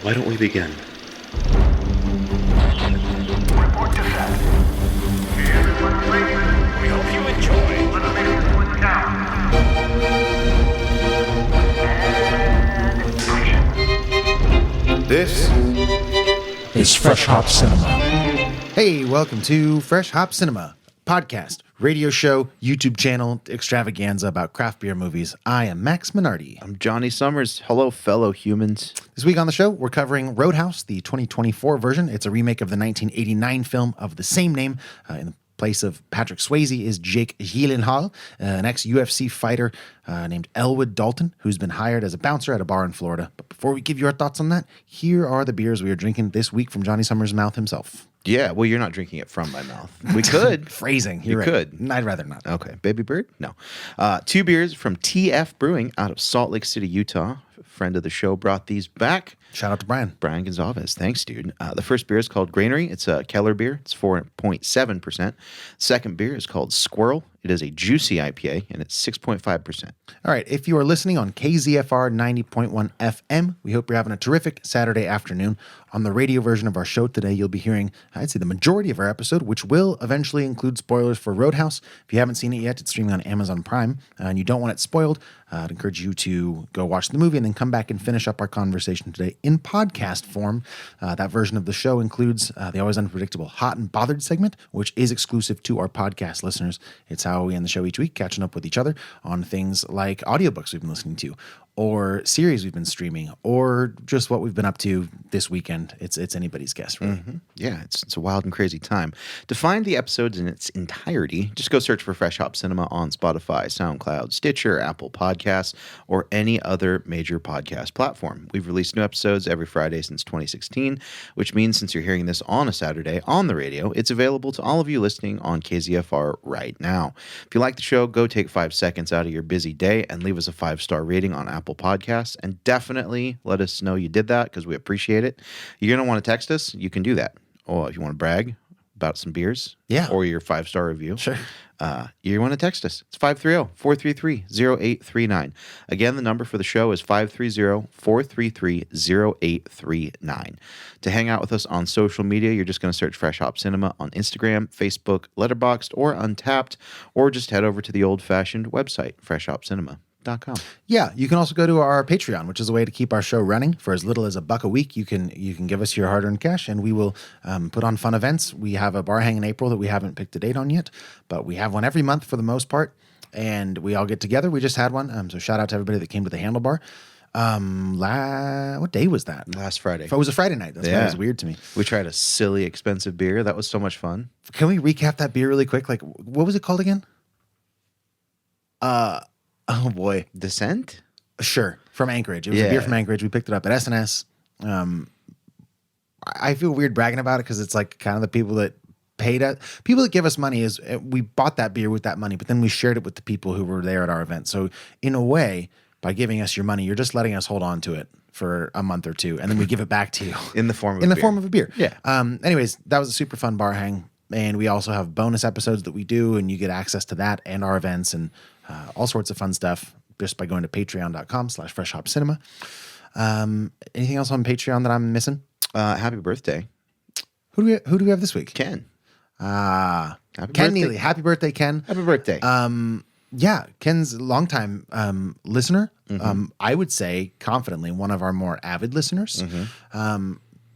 Why don't we begin? Report to set. Everyone ready? We hope you enjoy. Let's make this one down. And action. This is Fresh Hop Cinema. Hey, welcome to Fresh Hop Cinema, podcast, radio show, YouTube channel, extravaganza about craft beer movies. I am Max Minardi. I'm Jonny Summers. Hello, fellow humans. This week on the show, we're covering Roadhouse, the 2024 version. It's a remake of the 1989 film of the same name. In the place of Patrick Swayze is Jake Gyllenhaal, an ex-UFC fighter named Elwood Dalton, who's been hired as a bouncer at a bar in Florida. But before we give you our thoughts on that, here are the beers we are drinking this week from Jonny Summers' mouth himself. Yeah, well, you're not drinking it from my mouth. We could. Phrasing. You Right. could. I'd rather not. Okay. Baby Bird? No. Two beers from T.F Brewing out of Salt Lake City, Utah. A friend of the show brought these back. Shout out to Brian. Brian Gonzalez. Thanks, dude. The first beer is called Granary. It's a Kellerbier. It's 4.7%. Second beer is called Squirrel. It is a juicy IPA, and it's 6.5%. All right. If you are listening on KZFR 90.1 FM, we hope you're having a terrific Saturday afternoon. On the radio version of our show today, you'll be hearing, I'd say, the majority of our episode, which will eventually include spoilers for Roadhouse. If you haven't seen it yet, it's streaming on Amazon Prime, and you don't want it spoiled, I'd encourage you to go watch the movie and then come back and finish up our conversation today in podcast form. That version of the show includes the always unpredictable Hot and Bothered segment, which is exclusive to our podcast listeners. It's how we end the show each week, catching up with each other on things like audiobooks we've been listening to, or series we've been streaming, or just what we've been up to this weekend. It's anybody's guess, really. Mm-hmm. Yeah, it's a wild and crazy time. To find the episodes in its entirety, just go search for Fresh Hop Cinema on Spotify, SoundCloud, Stitcher, Apple Podcasts, or any other major podcast platform. We've released new episodes every Friday since 2016, which means since you're hearing this on a Saturday on the radio, it's available to all of you listening on KZFR right now. If you like the show, go take 5 seconds out of your busy day and leave us a 5-star rating on Apple Podcasts, and definitely let us know you did that because we appreciate it. You're going to want to text us. You can do that. Or if you want to brag about some beers, Yeah, or your 5-star review, sure. You want to text us. It's 530-433-0839. Again, the number for the show is 530-433-0839. To hang out with us on social media, you're just going to search Fresh Hop Cinema on Instagram, Facebook, Letterboxd, or Untapped, or just head over to the old-fashioned website, freshhopcinema.com. Yeah, you can also go to our Patreon, which is a way to keep our show running. For as little as $1 a week, you can give us your hard-earned cash, and we will put on fun events. We have a bar hang in April that we haven't picked a date on yet, but we have one every month for the most part, and we all get together. We just had one, so shout out to everybody that came to the Handlebar. What day was that? Last Friday. It was a Friday night. That's why it was weird to me. We tried a silly, expensive beer. That was so much fun. Can we recap that beer really quick? Like, what was it called again? Oh boy. Descent? Sure. From Anchorage. It was a beer from Anchorage. We picked it up at SNS. I feel weird bragging about it because it's like kind of the people that paid us. People that give us money is we bought that beer with that money, but then we shared it with the people who were there at our event. So in a way, by giving us your money, you're just letting us hold on to it for a month or two, and then we give it back to you. In the form of a beer. Yeah. Anyways, that was a super fun bar hang. And we also have bonus episodes that we do, and you get access to that and our events and all sorts of fun stuff just by going to patreon.com/freshhopcinema. Anything else on Patreon that I'm missing? Happy birthday. Who do we have this week? Ken. Ken birthday. Neely. Happy birthday, Ken. Happy birthday. Yeah, Ken's a longtime listener. Mm-hmm. I would say confidently one of our more avid listeners.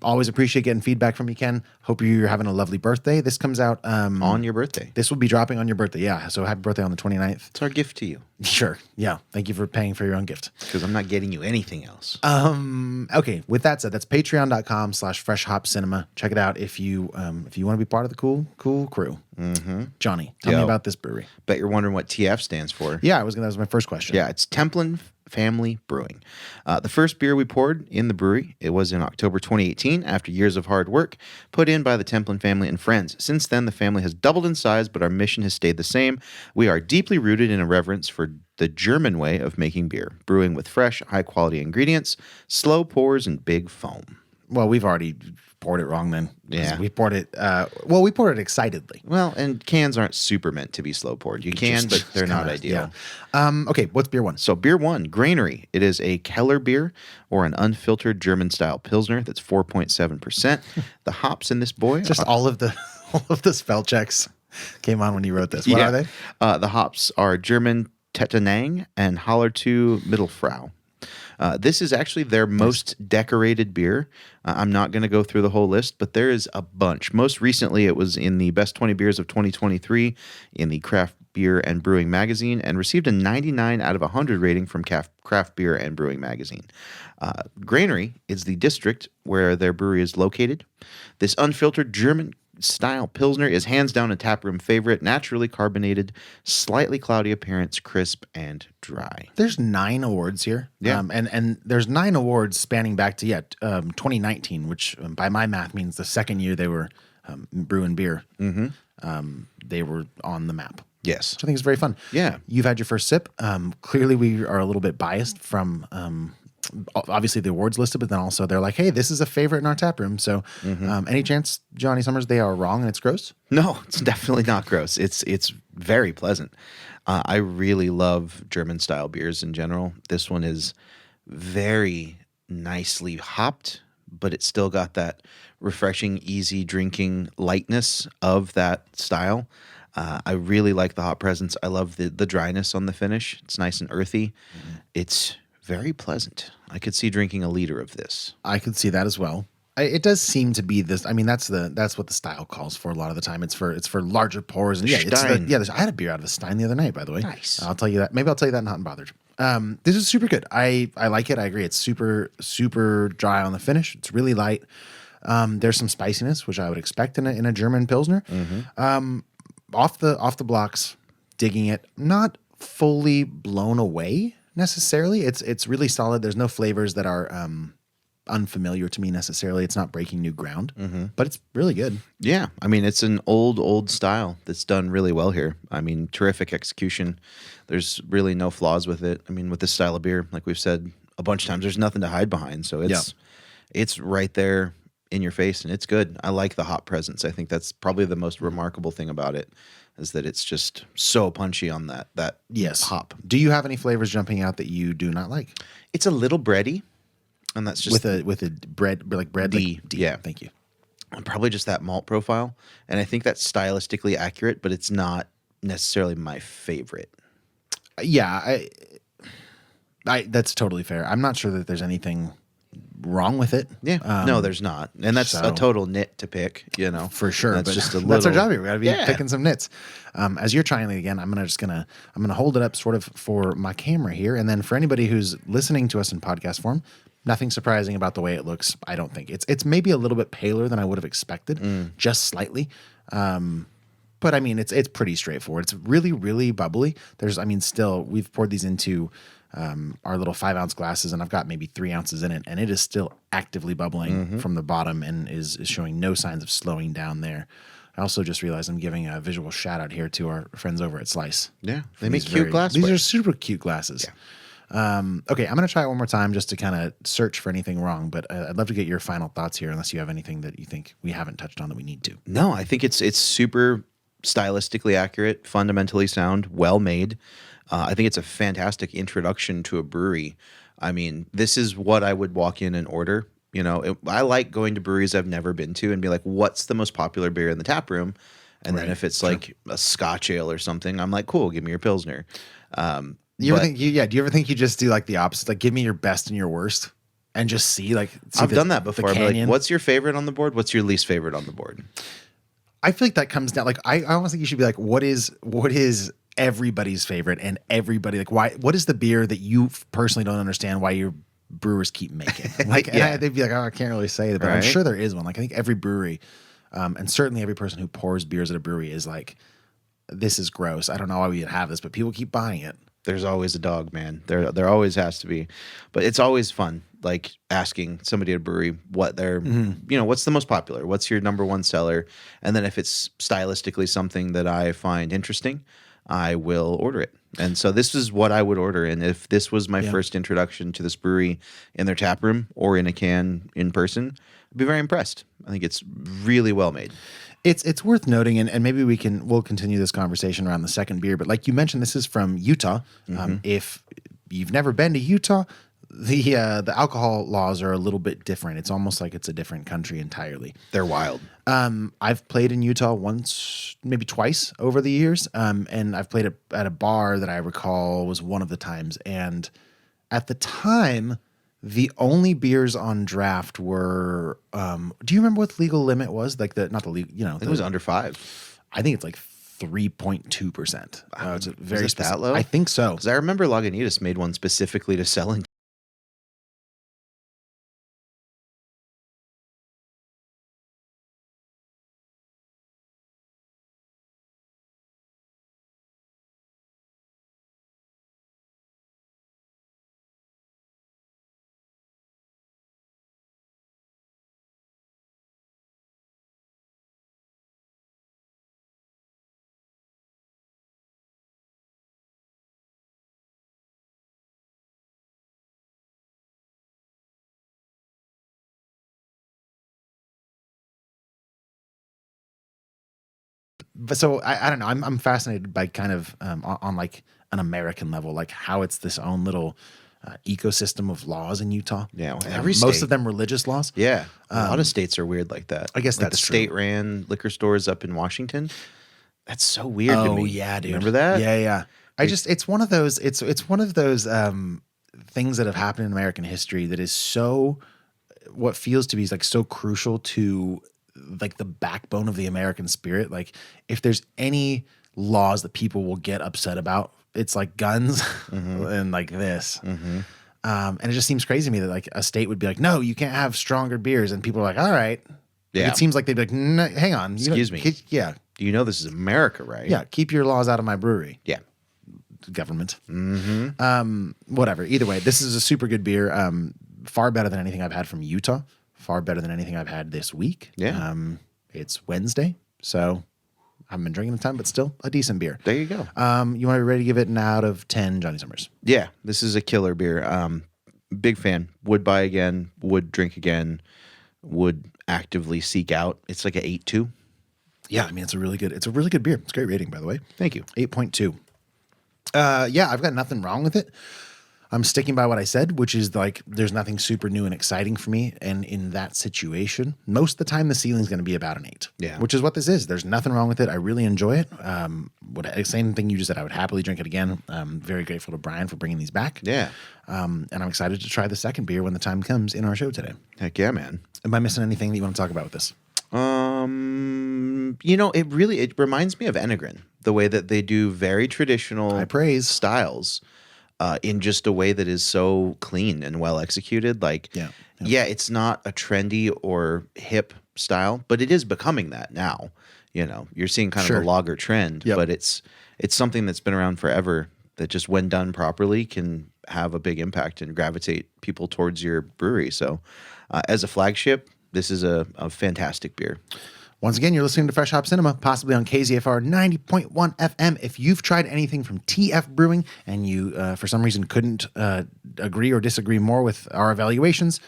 Always appreciate getting feedback from you, Ken. Hope you're having a lovely birthday. This comes out on your birthday. This will be dropping on your birthday. Yeah. So happy birthday on the 29th. It's our gift to you. Sure. Yeah. Thank you for paying for your own gift. Because I'm not getting you anything else. Okay. With that said, that's patreon.com/freshhopcinema. Check it out if you want to be part of the cool crew. Mm-hmm. Jonny, tell me about this brewery. Bet you're wondering what TF stands for. Yeah, that was my first question. Yeah, it's Templin Family Brewing. The first beer we poured in the brewery, it was in October 2018 after years of hard work put in by the Templin family and friends. Since then, the family has doubled in size, but our mission has stayed the same. We are deeply rooted in a reverence for the German way of making beer, brewing with fresh, high-quality ingredients, slow pours, and big foam. Well, we've already poured it wrong then. 'Cause Yeah. we poured it. We poured it excitedly. Well, and cans aren't super meant to be slow poured. You can, but they're not Kinda, ideal. yeah. Okay, what's beer one? So beer one, Granary. It is a Kellerbier or an unfiltered German-style Pilsner that's 4.7%. The hops in this boy Just all of the spell checks came on when you wrote this. What are they? The hops are German Tettenang and Hallertau Mittelfrau. This is actually their most decorated beer. I'm not going to go through the whole list, but there is a bunch. Most recently, it was in the Best 20 Beers of 2023 in the Craft Beer and Brewing magazine and received a 99 out of 100 rating from Craft Beer and Brewing magazine. Granary is the district where their brewery is located. This unfiltered German style Pilsner is hands down a taproom favorite, naturally carbonated, slightly cloudy appearance, crisp and dry. There's 9 awards here. Yeah. And there's 9 awards spanning back to 2019, which by my math means the second year they were brewing beer. They were on the map. Yes. Which I think is very fun. Yeah. You've had your first sip. Clearly, we are a little bit biased from obviously the awards listed, but then also they're like, hey, this is a favorite in our tap room. So any chance, Johnny Summers, they are wrong and it's gross? No, it's definitely not gross. It's very pleasant. I really love German style beers in general. This one is very nicely hopped, but it's still got that refreshing, easy drinking lightness of that style. I really like the hop presence. I love the dryness on the finish. It's nice and earthy. It's very pleasant. I could see drinking a liter of this. I could see that as well. It does seem to be this. I mean, that's what the style calls for a lot of the time. It's for larger pours. And Stein. I had a beer out of a Stein the other night, by the way. Nice. I'll tell you that. Maybe I'll tell you that in Hot and Bothered. This is super good. I like it. I agree. It's super, super dry on the finish. It's really light. There's some spiciness, which I would expect in a German Pilsner. Off the blocks, digging it. Not fully blown away necessarily. It's really solid. There's no flavors that are unfamiliar to me necessarily. It's not breaking new ground, but it's really good. Yeah. I mean, it's an old style that's done really well here. I mean, terrific execution. There's really no flaws with it. I mean, with this style of beer, like we've said a bunch of times, there's nothing to hide behind. So it's right there in your face and it's good. I like the hop presence. I think that's probably the most remarkable thing about it is that it's just so punchy on that hop. Do you have any flavors jumping out that you do not like? It's a little bready, and that's just with a bread like bread. D. Yeah. Thank you. And probably just that malt profile. And I think that's stylistically accurate, but it's not necessarily my favorite. Yeah, I that's totally fair. I'm not sure that there's anything wrong with it. Yeah. No, there's not. And that's a total nit to pick, For sure. That's but just a little. That's our job here. We got to be picking some nits. As you're trying it again, I'm gonna hold it up sort of for my camera here, and then for anybody who's listening to us in podcast form, nothing surprising about the way it looks. I don't think it's maybe a little bit paler than I would have expected, just slightly. But I mean, it's pretty straightforward. It's really, really bubbly. Still, we've poured these into our little 5-ounce glasses, and I've got maybe 3 ounces in it, and it is still actively bubbling from the bottom and is showing no signs of slowing down there. I also just realized I'm giving a visual shout out here to our friends over at Slice. Yeah, they make cute glassware. These are super cute glasses. Yeah. Okay, I'm going to try it one more time just to kind of search for anything wrong, but I'd love to get your final thoughts here, unless you have anything that you think we haven't touched on that we need to. No, I think it's super stylistically accurate, fundamentally sound, well made. I think it's a fantastic introduction to a brewery. I mean, this is what I would walk in and order. I like going to breweries I've never been to and be like, what's the most popular beer in the tap room? And then if it's like a Scotch ale or something, I'm like, cool, give me your Pilsner. Do you ever think you just do like the opposite? Like, give me your best and your worst and just see I've done that before. I'm like, what's your favorite on the board? What's your least favorite on the board? I feel like that comes down. Like, I almost think you should be like, what is everybody's favorite, and everybody what is the beer that you personally don't understand why your brewers keep making? They'd be like, I can't really say that, but I'm sure there is one. Like, I think every brewery, and certainly every person who pours beers at a brewery is like, this is gross. I don't know why we would have this, but people keep buying it. There's always a dog, man. There always has to be, but it's always fun. Like asking somebody at a brewery what they're, what's the most popular? What's your number one seller? And then if it's stylistically something that I find interesting, I will order it. And so this is what I would order. And if this was my first introduction to this brewery in their tap room or in a can in person, I'd be very impressed. I think it's really well made. It's worth noting, and maybe we'll continue this conversation around the second beer. But like you mentioned, this is from Utah. If you've never been to Utah, the alcohol laws are a little bit different. It's almost like it's a different country entirely. They're wild. I've played in Utah once, maybe twice over the years, and I've played at a bar that I recall was one of the times. And at the time, the only beers on draft were. Do you remember what the legal limit was? Like not the legal, I think it was under 5. I think it's like 3.2%. It's a very Is it that low? I think so. Because I remember Lagunitas made one specifically to sell in. But so I don't know. I'm fascinated by kind of on like an American level, like how it's this own little ecosystem of laws in Utah. Yeah, well, every most state. of them religious laws. Yeah, a lot of states are weird like that. I guess like that's the true. state-ran liquor stores up in Washington. That's so weird to me. Oh yeah, dude. Remember that? Yeah. It's one of those. It's one of those things that have happened in American history that is so what feels to be like so crucial to like the backbone of the American spirit. Like if there's any laws that people will get upset about, it's like guns and like this. And it just seems crazy to me that like a state would be like, no, you can't have stronger beers. And people are like, all right. Yeah. It seems like they'd be like, no, hang on. Excuse me. Yeah. You know this is America, right? Yeah. Keep your laws out of my brewery. Yeah. Government. Whatever. Either way, this is a super good beer. Far better than anything I've had from Utah. Far better than anything I've had this week. Yeah. It's Wednesday, so I haven't been drinking a ton, but still a decent beer. There you go. You want to be ready to give it an out of 10 Johnny Summers? Yeah, this is a killer beer. Big fan. Would buy again. Would drink again. Would actively seek out. It's like an 8.2. Yeah, I mean it's a really good beer. It's a great rating, by the way. Thank you. 8.2. Yeah, I've got nothing wrong with it. I'm sticking by what I said, which is like there's nothing super new and exciting for me. And in that situation, most of the time the ceiling's going to be about an 8. Yeah. Which is what this is. There's nothing wrong with it. I really enjoy it. Same thing you just said. I would happily drink it again. I'm very grateful to Brian for bringing these back. Yeah. And I'm excited to try the second beer when the time comes in our show today. Heck yeah, man. Am I missing anything that you want to talk about with this? It reminds me of Enegren, the way that they do very traditional High praise. styles in just a way that is so clean and well executed. Like, yeah, it's not a trendy or hip style, but it is becoming that now. You know, you're seeing kind of a lager trend, but it's something that's been around forever that just when done properly can have a big impact and gravitate people towards your brewery. So as a flagship, this is a fantastic beer. Once again, you're listening to Fresh Hop Cinema, possibly on KZFR 90.1 FM. If you've tried anything from T.F Brewing and you, for some reason, couldn't agree or disagree more with our evaluations,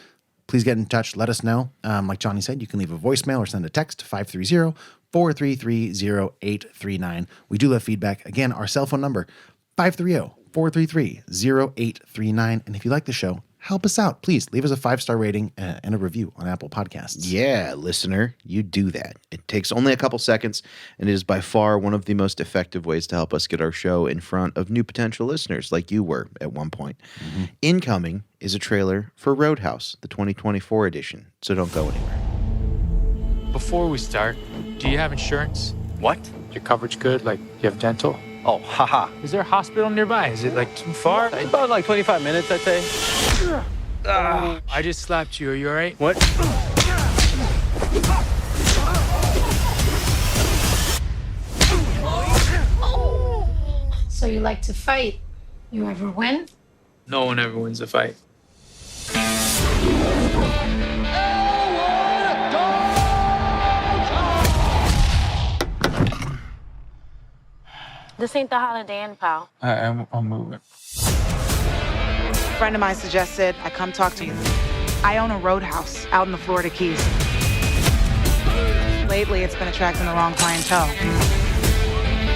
please get in touch. Let us know. Like Johnny said, you can leave a voicemail or send a text to 530-433-0839. We do love feedback. Again, our cell phone number, 530-433-0839. And if you like the show, help us out. Please leave us a 5-star rating and a review on Apple Podcasts. Yeah, listener, you do that. It takes only a couple seconds, and it is by far one of the most effective ways to help us get our show in front of new potential listeners like you were at one point. Incoming is a trailer for Roadhouse, the 2024 edition, so don't go anywhere. Before we start, do you have insurance? What? Your coverage good? Like, you have dental? Oh, haha. Is there a hospital nearby? Is it, like, too far? About like 25 minutes, I'd say. I just slapped you. Are you all right? What? So you like to fight? You ever win? No one ever wins a fight. This ain't the Holiday Inn, pal. I'm moving. A friend of mine suggested I come talk to you. I own a roadhouse out in the Florida Keys. Lately, it's been attracting the wrong clientele.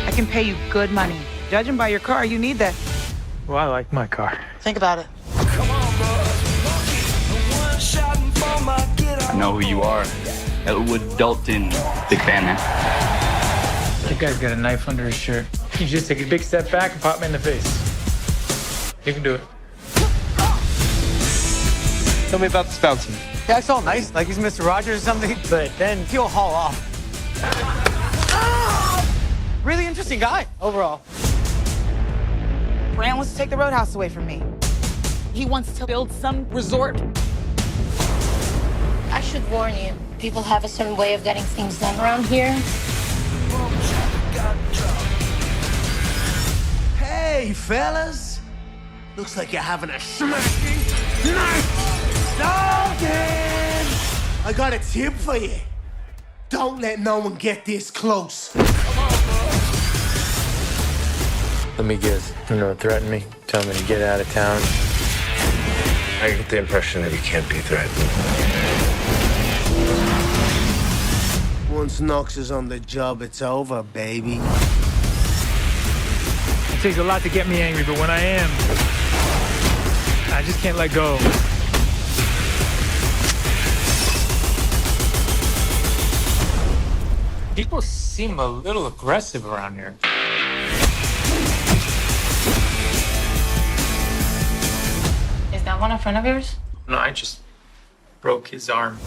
I can pay you good money. Judging by your car, you need that. Well, I like my car. Think about it. I know who you are. Elwood Dalton. Big fan, man. That guy's got a knife under his shirt. You just take a big step back and pop me in the face. You can do it. Tell me about this bouncer. Yeah, it's all nice, like he's Mr. Rogers or something, but then he'll haul off. Really interesting guy, overall. Brand wants to take the roadhouse away from me. He wants to build some resort. I should warn you. People have a certain way of getting things done around here. Hey, fellas. Looks like you're having a smashing night. Dalton! I got a tip for you. Don't let no one get this close. Let me guess. You know, threaten me, tell me to get out of town. I get the impression that he can't be threatened. Once Knox is on the job, it's over, baby. It takes a lot to get me angry, but when I am, I just can't let go. People seem a little aggressive around here. Is that one a friend of yours? No, I just broke his arm.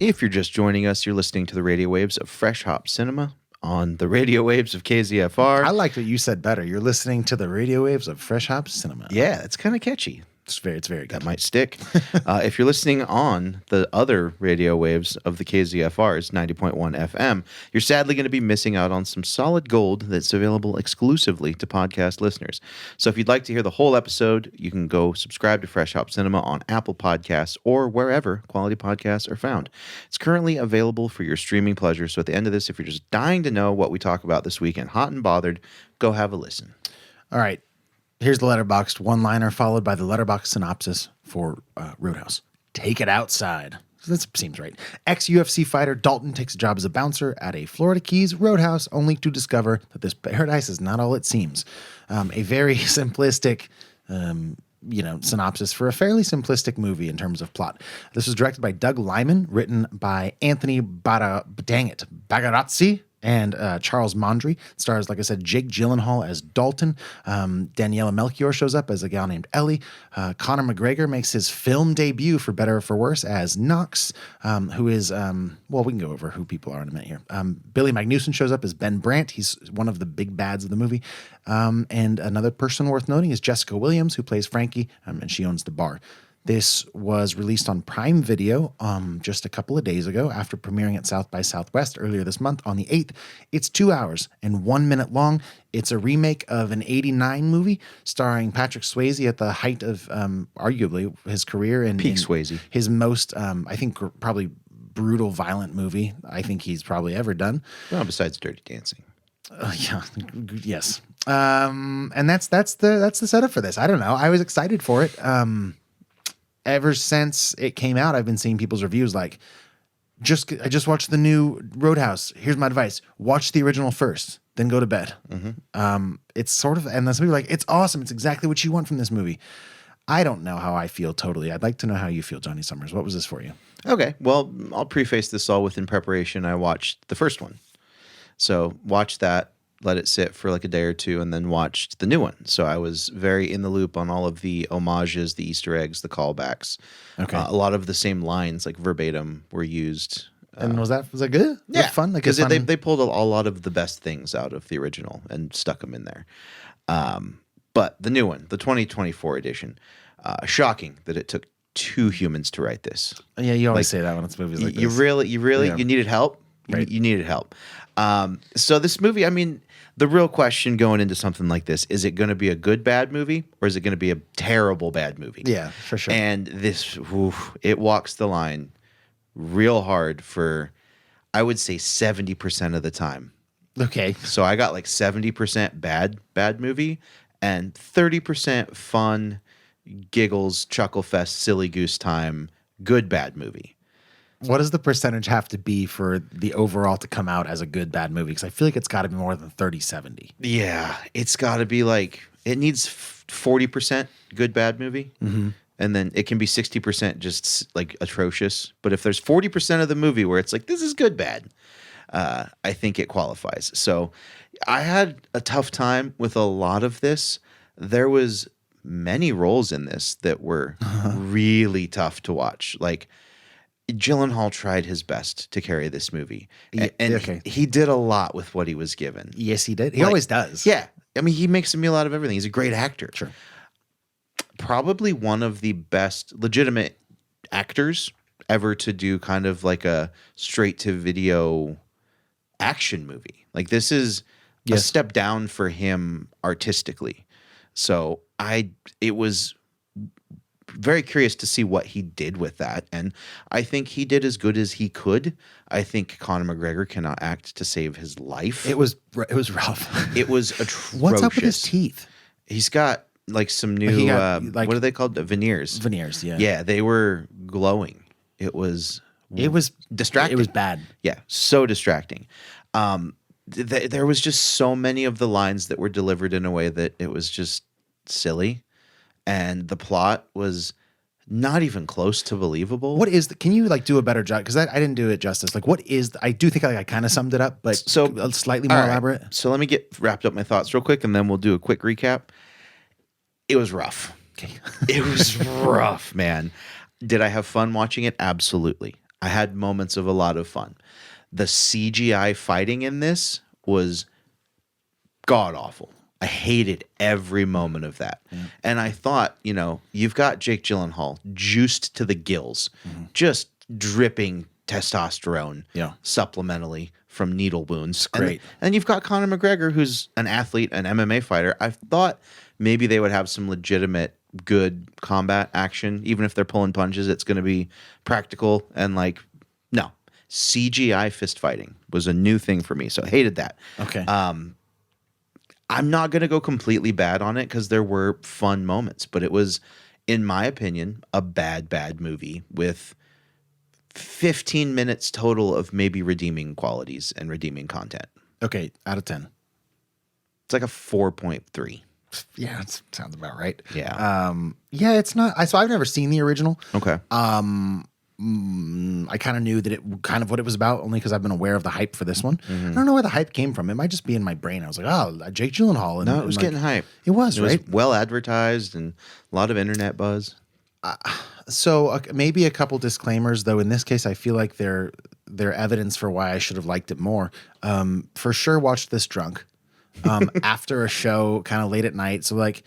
If you're just joining us, you're listening to the radio waves of Fresh Hop Cinema on the radio waves of KZFR. I liked what you said better. You're listening to the radio waves of Fresh Hop Cinema. Yeah, it's kind of catchy. It's very good. That might stick. If you're listening on the other radio waves of the KZFR's 90.1 FM, you're sadly going to be missing out on some solid gold that's available exclusively to podcast listeners. So if you'd like to hear the whole episode, you can go subscribe to Fresh Hop Cinema on Apple Podcasts or wherever quality podcasts are found. It's currently available for your streaming pleasure. So at the end of this, if you're just dying to know what we talk about this weekend, hot and bothered, go have a listen. All right. Here's the letterboxed one-liner followed by the letterboxed synopsis for Roadhouse. Take it outside. So that seems right. Ex-UFC fighter Dalton takes a job as a bouncer at a Florida Keys roadhouse only to discover that this paradise is not all it seems. A very simplistic synopsis for a fairly simplistic movie in terms of plot. This was directed by Doug Liman, written by Anthony Bagarazzi, and Charles Mondry. It stars, like I said, Jake Gyllenhaal as Dalton. Daniela Melchior shows up as a gal named Ellie. Conor McGregor makes his film debut, for better or for worse, as Knox, who is, we can go over who people are in a minute here. Billy Magnuson shows up as Ben Brandt. He's one of the big bads of the movie. And another person worth noting is Jessica Williams, who plays Frankie, and she owns the bar. This was released on Prime Video just a couple of days ago after premiering at South by Southwest earlier this month on the 8th. It's 2 hours and 1 minute long. It's a remake of an 89 movie starring Patrick Swayze at the height of arguably his career. And Peak Swayze. His most, I think, probably brutal, violent movie I think he's probably ever done. Well, besides Dirty Dancing. Yes. And that's the setup for this. I don't know. I was excited for it. Ever since it came out, I've been seeing people's reviews like, I just watched the new Roadhouse. Here's my advice. Watch the original first, then go to bed. Mm-hmm. It's sort of, and this movie, like, it's awesome. It's exactly what you want from this movie. I don't know how I feel totally. I'd like to know how you feel, Johnny Summers. What was this for you? Okay. Well, I'll preface this all with, in preparation, I watched the first one. So watch that. Let it sit for like a day or two, and then watched the new one. So I was very in the loop on all of the homages, the Easter eggs, the callbacks. Okay. A lot of the same lines, like verbatim, were used. And was that good? Yeah. Was it fun? Because they pulled a lot of the best things out of the original and stuck them in there. But the new one, the 2024 edition, shocking that it took 2 humans to write this. Yeah, you always say that when it's movies like this. You really, Yeah. you needed help. Right. You needed help. So this movie, I mean, the real question going into something like this, is it going to be a good, bad movie, or is it going to be a terrible, bad movie? Yeah, for sure. And this, it walks the line real hard for, I would say, 70% of the time. Okay. So I got like 70% bad movie and 30% fun, giggles, chuckle fest, silly goose time, good bad movie. What does the percentage have to be for the overall to come out as a good bad movie? Because I feel like it's got to be more than 30-70. Yeah, it's got to be like, it needs 40% good bad movie. Mm-hmm. And then it can be 60% just like atrocious. But if there's 40% of the movie where it's like, this is good bad, I think it qualifies. So I had a tough time with a lot of this. There was many roles in this that were really tough to watch. Like, Gyllenhaal tried his best to carry this movie. And he did a lot with what he was given. Yes, he did. He always does. Yeah. I mean, he makes a meal out of everything. He's a great actor. Sure. Probably one of the best legitimate actors ever to do kind of like a straight to video action movie. Like, this is a step down for him artistically. So it was very curious to see what he did with that. And I think he did as good as he could. I think Conor McGregor cannot act to save his life. It was rough. It was atrocious. What's up with his teeth? He's got like some new, what are they called? Veneers. Veneers, yeah. Yeah, they were glowing. It was distracting. It was bad. Yeah, so distracting. There was just so many of the lines that were delivered in a way that it was just silly. And the plot was not even close to believable. What is can you like do a better job? Because I didn't do it justice. Like, what is I do think I kind of summed it up, but so slightly more elaborate. So let me get wrapped up my thoughts real quick, and then we'll do a quick recap. It was rough. Okay. It was rough, man. Did I have fun watching it? Absolutely. I had moments of a lot of fun. The CGI fighting in this was god awful. I hated every moment of that. Yeah. And I thought, you've got Jake Gyllenhaal juiced to the gills, just dripping testosterone supplementally from needle wounds. Great. And you've got Conor McGregor, who's an athlete, an MMA fighter. I thought maybe they would have some legitimate good combat action. Even if they're pulling punches, it's going to be practical. And no. CGI fist fighting was a new thing for me. So I hated that. Okay. I'm not going to go completely bad on it because there were fun moments, but it was, in my opinion, a bad movie with 15 minutes total of maybe redeeming qualities and redeeming content. Okay, out of 10. It's like a 4.3. Yeah, that sounds about right. Yeah. Yeah, it's not. So I've never seen the original. Okay. I kind of knew that it kind of what it was about only because I've been aware of the hype for this one. Mm-hmm. I don't know where the hype came from. It might just be in my brain. I was like, oh, Jake Gyllenhaal. And, no, it was getting hype. It was, right? It was well advertised and a lot of internet buzz. So maybe a couple disclaimers, though. In this case, I feel like they're evidence for why I should have liked it more. For sure, watched this drunk after a show kind of late at night. So like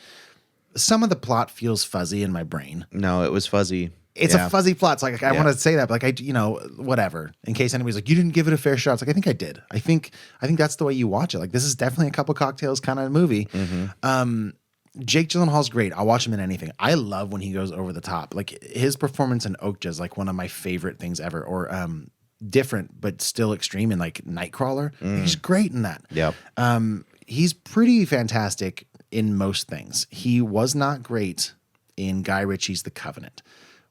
some of the plot feels fuzzy in my brain. No, it was fuzzy. It's a fuzzy plot. So like I want to say that, but whatever. In case anybody's like, you didn't give it a fair shot. It's like, I think I did. I think that's the way you watch it. Like, this is definitely a couple cocktails kind of movie. Mm-hmm. Jake Gyllenhaal's great. I'll watch him in anything. I love when he goes over the top. Like, his performance in Okja is like one of my favorite things ever. Or different but still extreme in like Nightcrawler. He's great in that. Yep. He's pretty fantastic in most things. He was not great in Guy Ritchie's The Covenant,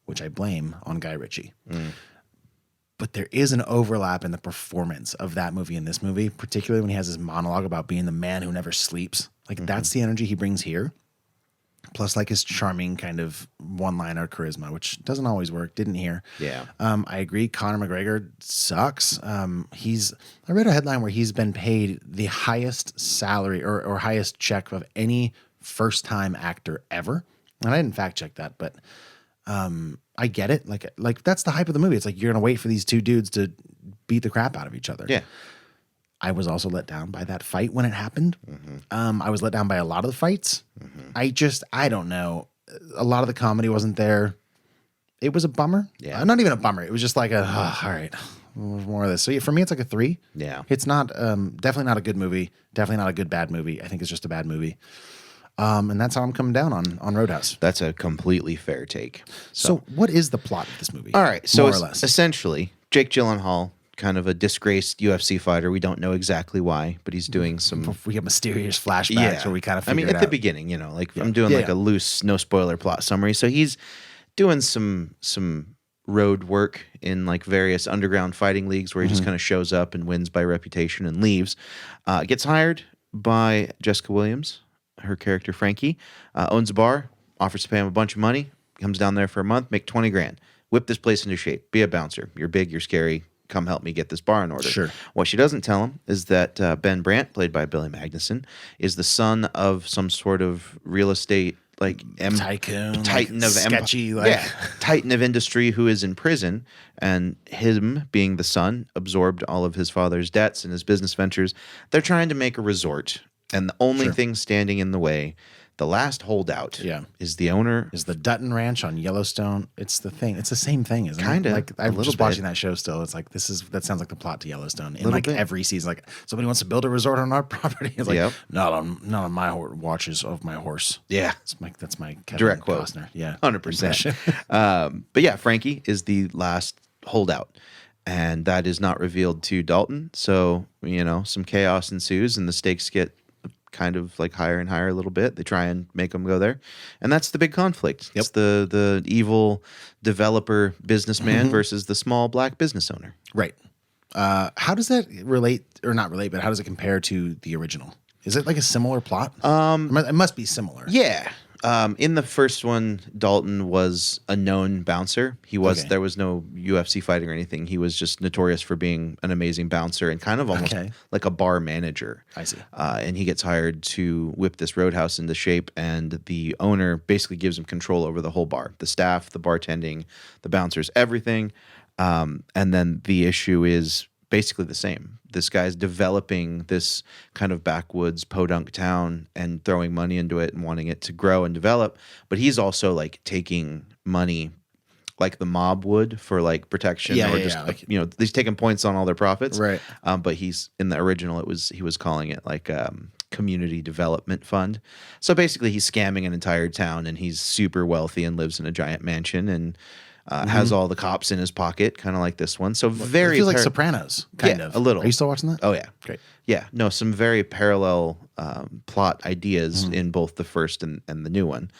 which I blame on Guy Ritchie. But there is an overlap in the performance of that movie and this movie, particularly when he has his monologue about being the man who never sleeps. Like, that's the energy he brings here. Plus, like, his charming kind of one-liner charisma, which doesn't always work. Didn't here. Yeah. I agree. Conor McGregor sucks. I read a headline where he's been paid the highest salary or highest check of any first-time actor ever. And I didn't fact-check that, but I get it. Like that's the hype of the movie. It's like you're gonna wait for these two dudes to beat the crap out of each other. Yeah. I was also let down by that fight when it happened. Mm-hmm. I was let down by a lot of the fights. Mm-hmm. I don't know. A lot of the comedy wasn't there. It was a bummer. Yeah. Not even a bummer. It was just like all right, more of this. So yeah, for me, it's like a 3. Yeah. It's not definitely not a good movie. Definitely not a good bad movie. I think it's just a bad movie. And that's how I'm coming down on Roadhouse. That's a completely fair take. So what is the plot of this movie? All right. So more or less. Essentially, Jake Gyllenhaal kind of a disgraced UFC fighter. We don't know exactly why, but he's doing some. We have mysterious flashbacks where we kind of figure at it the out. beginning, I'm doing a loose, no spoiler plot summary. So he's doing some road work in like various underground fighting leagues where he just kind of shows up and wins by reputation and leaves. Gets hired by Jessica Williams, her character Frankie, owns a bar, offers to pay him a bunch of money, comes down there for a month, make 20 grand, whip this place into shape, be a bouncer. You're big, you're scary. Come help me get this bar in order. Sure. What she doesn't tell him is that Ben Brandt, played by Billy Magnuson, is the son of some sort of real estate tycoon, titan of sketchy, titan of industry who is in prison, and him being the son absorbed all of his father's debts and his business ventures. They're trying to make a resort, and the only thing standing in the way, the last holdout, is the owner. Is the Dutton Ranch on Yellowstone. It's the thing. It's the same thing, isn't it? Kinda, Like a I'm little just bit. watching that show still. It's like that sounds like the plot to Yellowstone. In Little like bit. every season, like somebody wants to build a resort on our property. It's like not on my watches of my horse. Yeah. That's my Kevin Direct quote. Costner. Yeah. 100%. But yeah, Frankie is the last holdout. And that is not revealed to Dalton. So, some chaos ensues and the stakes get kind of like higher and higher a little bit. They try and make them go there. And that's the big conflict. It's the evil developer businessman versus the small black business owner. Right. How does that relate, or not relate, but how does it compare to the original? Is it like a similar plot? It must be similar. Yeah. In the first one, Dalton was a known bouncer. There was no UFC fighting or anything. He was just notorious for being an amazing bouncer and kind of almost like a bar manager. I see. And he gets hired to whip this roadhouse into shape, and the owner basically gives him control over the whole bar, the staff, the bartending, the bouncers, everything. And then the issue is basically the same. This guy's developing this kind of backwoods podunk town and throwing money into it and wanting it to grow and develop. But he's also like taking money like the mob would for like protection he's taking points on all their profits. Right. But he's in the original, he was calling it like community development fund. So basically he's scamming an entire town, and he's super wealthy and lives in a giant mansion and has all the cops in his pocket, kind of like this one. So very it feels like Sopranos, kind of. A little. Are you still watching that? Oh yeah, great. Yeah, no, some very parallel plot ideas in both the first and the new one.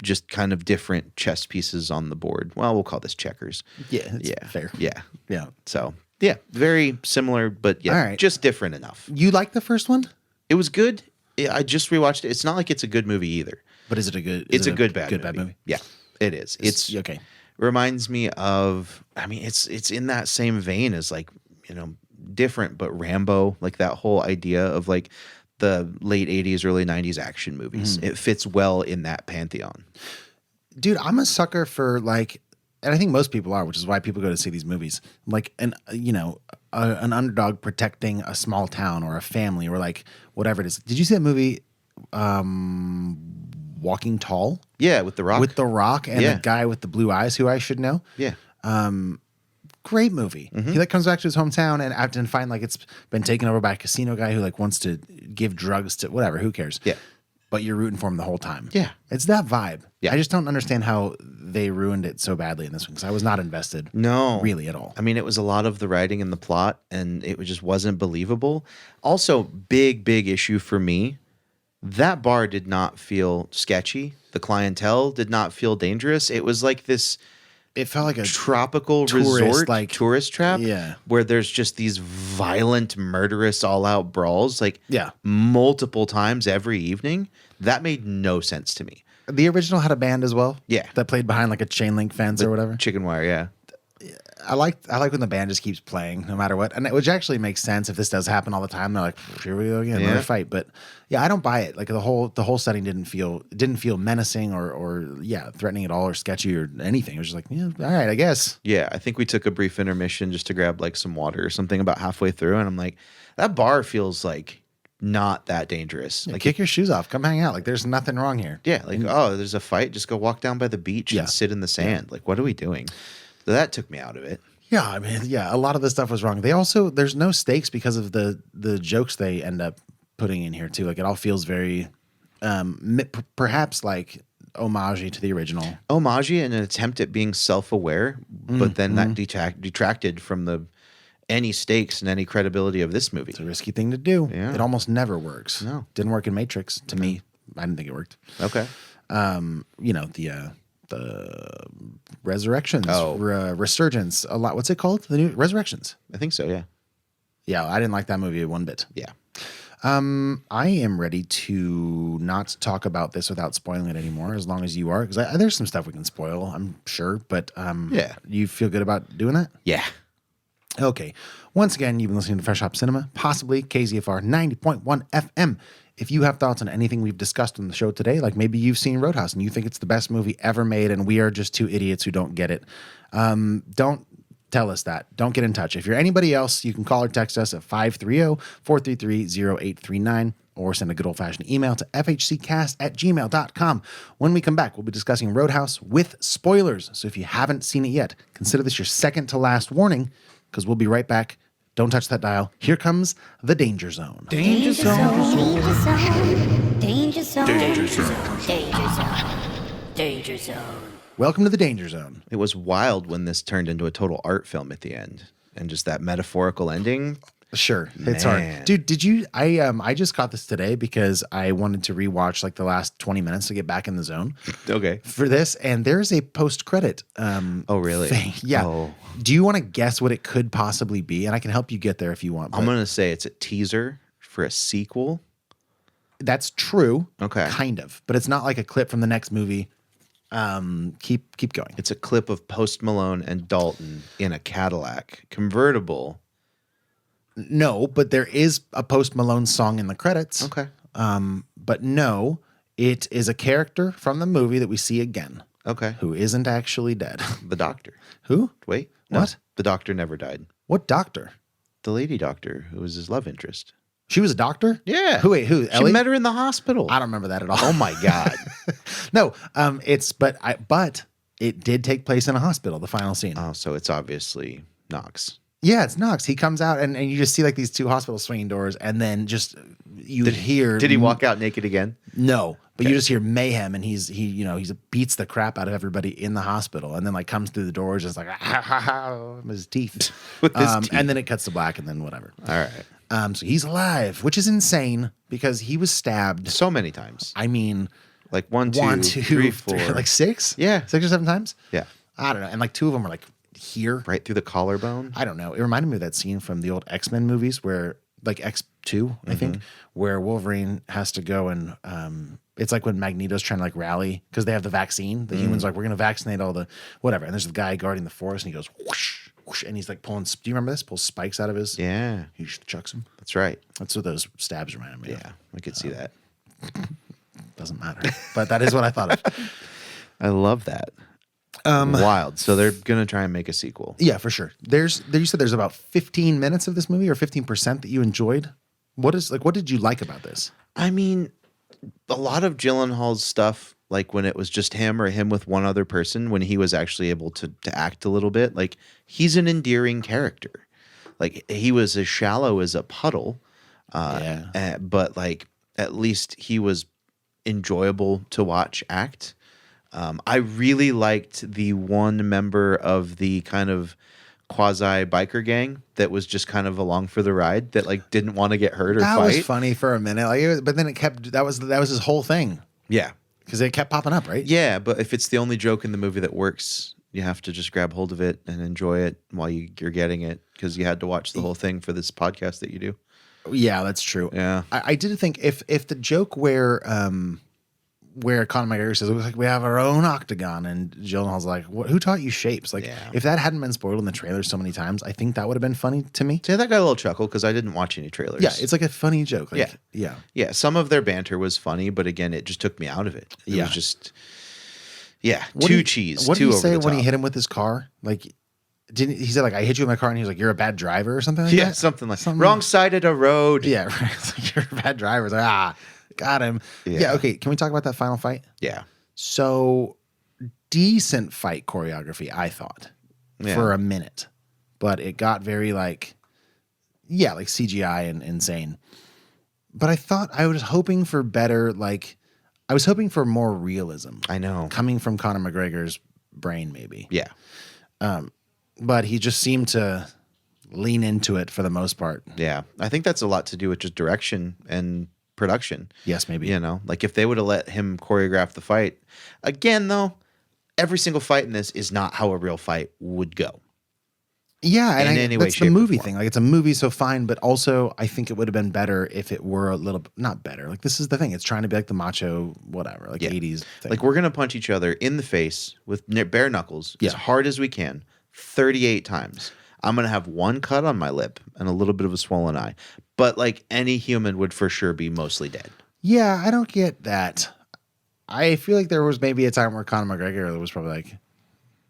Just kind of different chess pieces on the board. Well, we'll call this checkers. Yeah, fair. Yeah. So yeah, very similar, but just different enough. You like the first one? It was good. I just rewatched it. It's not like it's a good movie either. But is it a good? It's a good bad movie. Yeah, it is. It's okay. Reminds me of, it's in that same vein as like, different, but Rambo, like that whole idea of like the late 80s, early 90s action movies. It fits well in that pantheon. Dude, I'm a sucker for like, and I think most people are, which is why people go to see these movies. Like an underdog protecting a small town or a family or like whatever it is. Did you see that movie, Walking Tall? Yeah, with The Rock. With The Rock and the guy with the blue eyes, who I should know. Yeah. Great movie. He like comes back to his hometown and find like it's been taken over by a casino guy who like wants to give drugs to whatever. Who cares? Yeah. But you're rooting for him the whole time. Yeah. It's that vibe. Yeah. I just don't understand how they ruined it so badly in this one because I was not invested. No. Really at all. It was a lot of the writing and the plot, and it just wasn't believable. Also, big issue for me. That bar did not feel sketchy. The clientele did not feel dangerous. It was like this. It felt like a tropical tourist, resort, like tourist trap. Yeah. Where there's just these violent, murderous, all-out brawls, like Yeah. multiple times every evening. That made no sense to me. The original had a band as well. Yeah. That played behind like a chain link fence or whatever. Chicken wire, yeah. I like when the band just keeps playing no matter what, and which actually makes sense if this does happen all the time. They're like, here we go again, another fight. But yeah, I don't buy it. Like the whole setting didn't feel menacing or threatening at all or sketchy or anything. It was just like, yeah, all right, I guess. Yeah, I think we took a brief intermission just to grab like some water or something about halfway through, and I'm like, that bar feels like not that dangerous. Yeah, like kick your shoes off, come hang out. Like there's nothing wrong here. Yeah, like there's a fight, just go walk down by the beach and sit in the sand. Like what are we doing? So that took me out of it. Yeah, a lot of the stuff was wrong. They also there's no stakes because of the jokes they end up putting in here too. Like it all feels very, perhaps like homage to the original. Homage and an attempt at being self-aware, but then that detracted from the any stakes and any credibility of this movie. It's a risky thing to do. Yeah. It almost never works. No. Didn't work in Matrix to me. I didn't think it worked. Okay. The Resurrections, Oh. Resurgence, a lot. What's it called? The new Resurrections. I think so, yeah. Yeah, I didn't like that movie one bit. Yeah. I am ready to not talk about this without spoiling it anymore, as long as you are, because there's some stuff we can spoil, I'm sure. But Yeah. you feel good about doing that? Yeah. Okay. Once again, you've been listening to Fresh Hop Cinema, possibly KZFR 90.1 FM. If you have thoughts on anything we've discussed on the show today, like maybe you've seen Roadhouse and you think it's the best movie ever made and we are just two idiots who don't get it, don't tell us that. Don't get in touch. If you're anybody else, you can call or text us at 530-433-0839 or send a good old-fashioned email to fhccast@gmail.com. When we come back, we'll be discussing Roadhouse with spoilers. So if you haven't seen it yet, consider this your second to last warning, because we'll be right back. Don't touch that dial. Here comes the Danger Zone. Danger zone. Danger zone. Danger zone. Danger zone. Danger zone. Danger zone. Welcome to the Danger Zone. It was wild when this turned into a total art film at the end. And just that metaphorical ending. Sure, it's Man. hard, dude. Did you? I just caught this today because I wanted to rewatch like the last 20 minutes to get back in the zone Okay. for this, and there's a post credit. Oh, really? Thing. Yeah. Oh. Do you want to guess what it could possibly be? And I can help you get there if you want. I'm but going to say it's a teaser for a sequel. that's true. Okay. Kind of, but it's not like a clip from the next movie. Keep going. It's a clip of Post Malone and Dalton in a Cadillac convertible. No, but there is a Post Malone song in the credits. Okay. But no, it is a character from the movie that we see again, Okay. who isn't actually dead. The doctor. Who? Wait. No. What? The doctor never died. What doctor? The lady doctor who was his love interest. She was a doctor? Yeah. Who? Wait, who? She Ellie? met her in the hospital. I don't remember that at all. Oh my God. No, but it did take place in a hospital, the final scene. Oh, so it's obviously Knox. Yeah, it's Knox. He comes out and you just see like these two hospital swinging doors, and then just you hear. Did he walk out naked again? No, but you just hear mayhem, and he beats the crap out of everybody in the hospital, and then like comes through the doors just like with his teeth, With his teeth. and then it cuts to black, and then whatever. All right. So he's alive, which is insane because he was stabbed. So many times. I mean, Like one, two, one, two, three, four. like six? Yeah. 6 or 7 times? Yeah. I don't know. And like 2 of them are like here. Right through the collarbone. I don't know. It reminded me of that scene from the old X-Men movies where like X2, I think, where Wolverine has to go and it's like when Magneto's trying to like rally because they have the vaccine. The humans are like, we're going to vaccinate all the whatever. And there's the guy guarding the forest and he goes whoosh, whoosh, and he's like pulling, do you remember this? Pulls spikes out of his. Yeah. He just chucks them. That's right. That's what those stabs reminded me of. Yeah. I could see that. Doesn't matter. But that is what I thought of. I love that. Wild. So they're going to try and make a sequel. Yeah, for sure. You said there's about 15 minutes of this movie or 15% that you enjoyed. What did you like about this? I mean, a lot of Gyllenhaal's stuff, like when it was just him or him with one other person, when he was actually able to act a little bit, like he's an endearing character. Like he was as shallow as a puddle, but like at least he was enjoyable to watch act. I really liked the one member of the kind of quasi biker gang that was just kind of along for the ride that like didn't want to get hurt or that fight. was funny for a minute, but then it kept. That was his whole thing Yeah. because it kept popping up, right? Yeah, but if it's the only joke in the movie that works, you have to just grab hold of it and enjoy it while you're getting it because you had to watch the whole thing for this podcast that you do. Yeah, that's true. Yeah. I did think if the joke where Conor McGregor says, it looks like we have our own octagon, and Gyllenhaal's like, who taught you shapes? Like, if that hadn't been spoiled in the trailer so many times, I think that would have been funny to me. So that got a little chuckle because I didn't watch any trailers. Yeah, it's like a funny joke. Like, Yeah, some of their banter was funny, but again, it just took me out of it. It was just, too cheese. What too did he over say the when he top. hit him with his car? Like, didn't he said like I hit you with my car, and he was like, "You're a bad driver" or something like Yeah, that? something like wrong side of the road. Yeah, right. It's like, you're a bad driver. It's like, got him. Yeah. Okay. Can we talk about that final fight? Yeah. So decent fight choreography, I thought, for a minute, but it got very like CGI and insane. But I was hoping for better. Like, I was hoping for more realism. I know, coming from Conor McGregor's brain, maybe. Yeah. But he just seemed to lean into it for the most part. Yeah. I think that's a lot to do with just direction and production. Yes, maybe. You know, like if they would have let him choreograph the fight. Again, though, every single fight in this is not how a real fight would go. Yeah, and any way, that's shape, the or movie form. thing. Like, it's a movie, so fine, but also I think it would have been better if it were a little, not better. Like, this is the thing. It's trying to be like the macho, whatever, like 80s thing. Like, we're going to punch each other in the face with bare knuckles as hard as we can 38 times. I'm going to have one cut on my lip and a little bit of a swollen eye. But, like, any human would for sure be mostly dead. Yeah, I don't get that. I feel like there was maybe a time where Conor McGregor was probably like,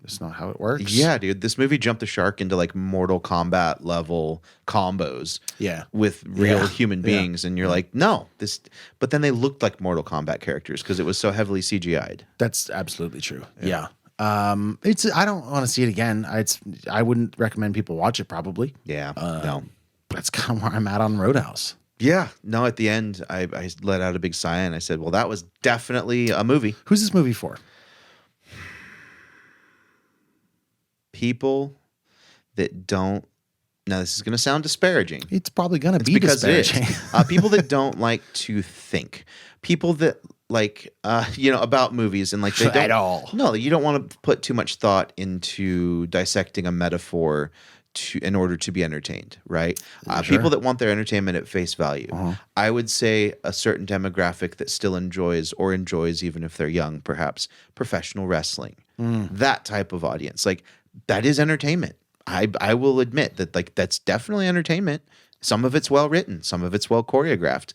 that's not how it works. Yeah, dude. This movie jumped the shark into like Mortal Kombat level combos. Yeah. With real human beings. And you're like, no, this. But then they looked like Mortal Kombat characters because it was so heavily CGI'd. That's absolutely true. Yeah. It's. I don't want to see it again. I wouldn't recommend people watch it probably. Yeah. No. That's kind of where I'm at on Roadhouse. Yeah. No, at the end, I let out a big sigh and I said, well, that was definitely a movie. Who's this movie for? People that don't. Now, this is going to sound disparaging. It's probably going to be because disparaging. it is. People that don't like to think. People that like, about movies and like they don't at all. No, you don't want to put too much thought into dissecting a metaphor in order to be entertained, right? Sure. People that want their entertainment at face value. I would say a certain demographic that still enjoys even if they're young, perhaps professional wrestling. That type of audience, like that is entertainment. I will admit that like that's definitely entertainment. Some of it's well written, some of it's well choreographed,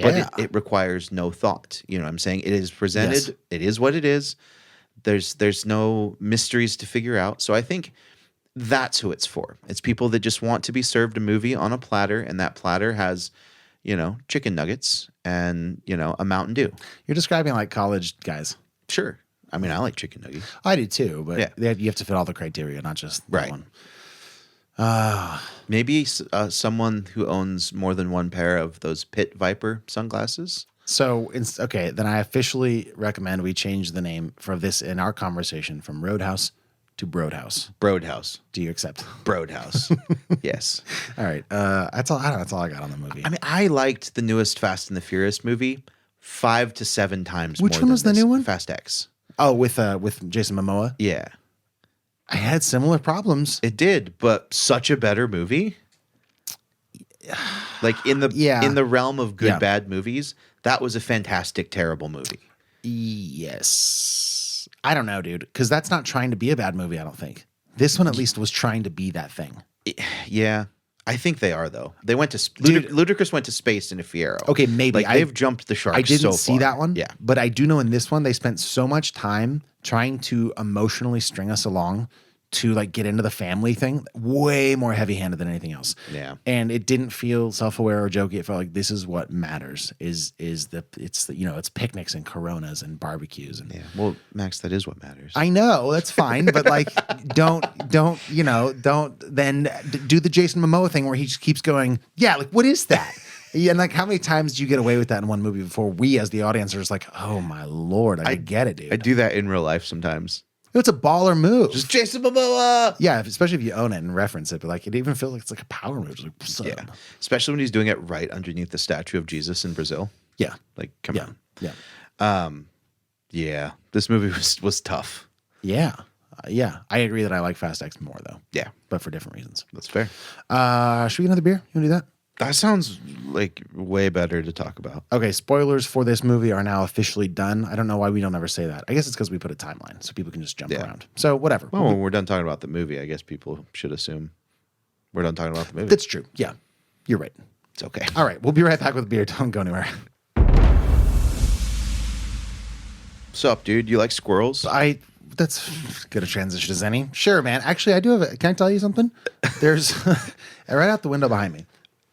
but it requires no thought. You know what I'm saying? It is presented. Yes. It is what it is. There's no mysteries to figure out. So I think that's who it's for. It's people that just want to be served a movie on a platter, and that platter has, chicken nuggets and, a Mountain Dew. You're describing like college guys. Sure. I mean, I like chicken nuggets. I do too, but Yeah. you have to fit all the criteria, not just that one. Maybe someone who owns more than one pair of those Pit Viper sunglasses. So, okay, then I officially recommend we change the name for this in our conversation from Roadhouse to Broadhouse. Broadhouse. Do you accept? Broadhouse. Yes. All right. That's all. I don't know. That's all I got on the movie. I mean, I liked the newest Fast and the Furious movie 5 to 7 times. Which more one than was the this. new one? Fast X. Oh, with Jason Momoa. Yeah. I had similar problems. It did, but such a better movie. Like in the realm of good bad movies, that was a fantastic terrible movie. Yes. I don't know, dude, because that's not trying to be a bad movie. I don't think this one at least was trying to be that thing. Yeah. I think they are though. They went to Ludacris went to space in a Fiero. Okay, maybe like they've jumped the shark. I didn't so see far. that one. Yeah, but I do know in this one they spent so much time trying to emotionally string us along to like get into the family thing. Way more heavy-handed than anything else. Yeah, and it didn't feel self-aware or jokey. It felt like this is what matters. It's picnics and Coronas and barbecues and Well, Max, that is what matters. I know that's fine, but like don't then do the Jason Momoa thing where he just keeps going. Yeah, like what is that? And like how many times do you get away with that in one movie before we as the audience are just like, oh my Lord, I get it, dude. I do that in real life sometimes. It's a baller move. Just Jason Momoa. Yeah, especially if you own it and reference it. But like, it even feels like it's like a power move. Just like, what's up? Yeah, especially when he's doing it right underneath the statue of Jesus in Brazil. Yeah, like come on. Yeah, yeah. This movie was tough. Yeah, yeah. I agree that I like Fast X more though. Yeah, but for different reasons. That's fair. Should we get another beer? You want to do that? That sounds like way better to talk about. Okay, spoilers for this movie are now officially done. I don't know why we don't ever say that. I guess it's because we put a timeline so people can just jump around. So whatever. Well, when we're done talking about the movie, I guess people should assume we're done talking about the movie. That's true. Yeah, you're right. It's okay. All right, we'll be right back with beer. Don't go anywhere. What's up, dude? You like squirrels? That's as good a transition as any. Sure, man. Actually, I do have can I tell you something? There's right out the window behind me.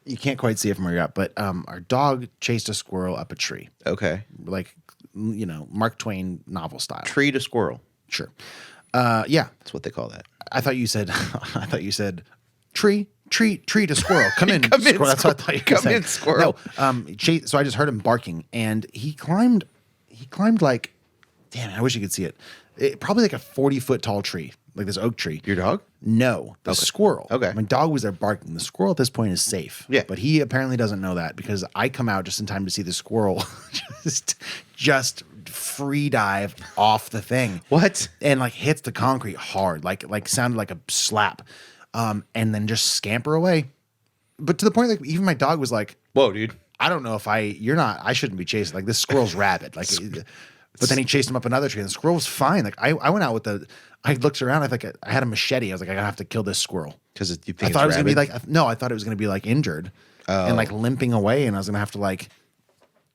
You can't quite see it from where you're at, but our dog chased a squirrel up a tree. Okay. Like, Mark Twain novel style. Tree to squirrel. Sure. Yeah. That's what they call that. I thought you said tree to squirrel. Come in, Come in, squirrel. That's what I thought you Come said. in, squirrel. No, so I just heard him barking, and he climbed like, damn, I wish you could see it. Probably like a 40-foot tall tree. like this oak tree. Your dog? No, the squirrel. Okay. My dog was there barking. The squirrel at this point is safe. Yeah. But he apparently doesn't know that because I come out just in time to see the squirrel just free dive off the thing. What? And like hits the concrete hard, like sounded like a slap, and then just scamper away. But to the point, like even my dog was like, "Whoa, dude! I don't know if I shouldn't be chasing. Like this squirrel's rabid. Like, but then he chased him up another tree, and the squirrel was fine. Like I went out with I looked around. I had a machete. I was like, I gotta have to kill this squirrel because you think I thought it was gonna be like no, I thought it was gonna be like injured and like limping away, and I was gonna have to like,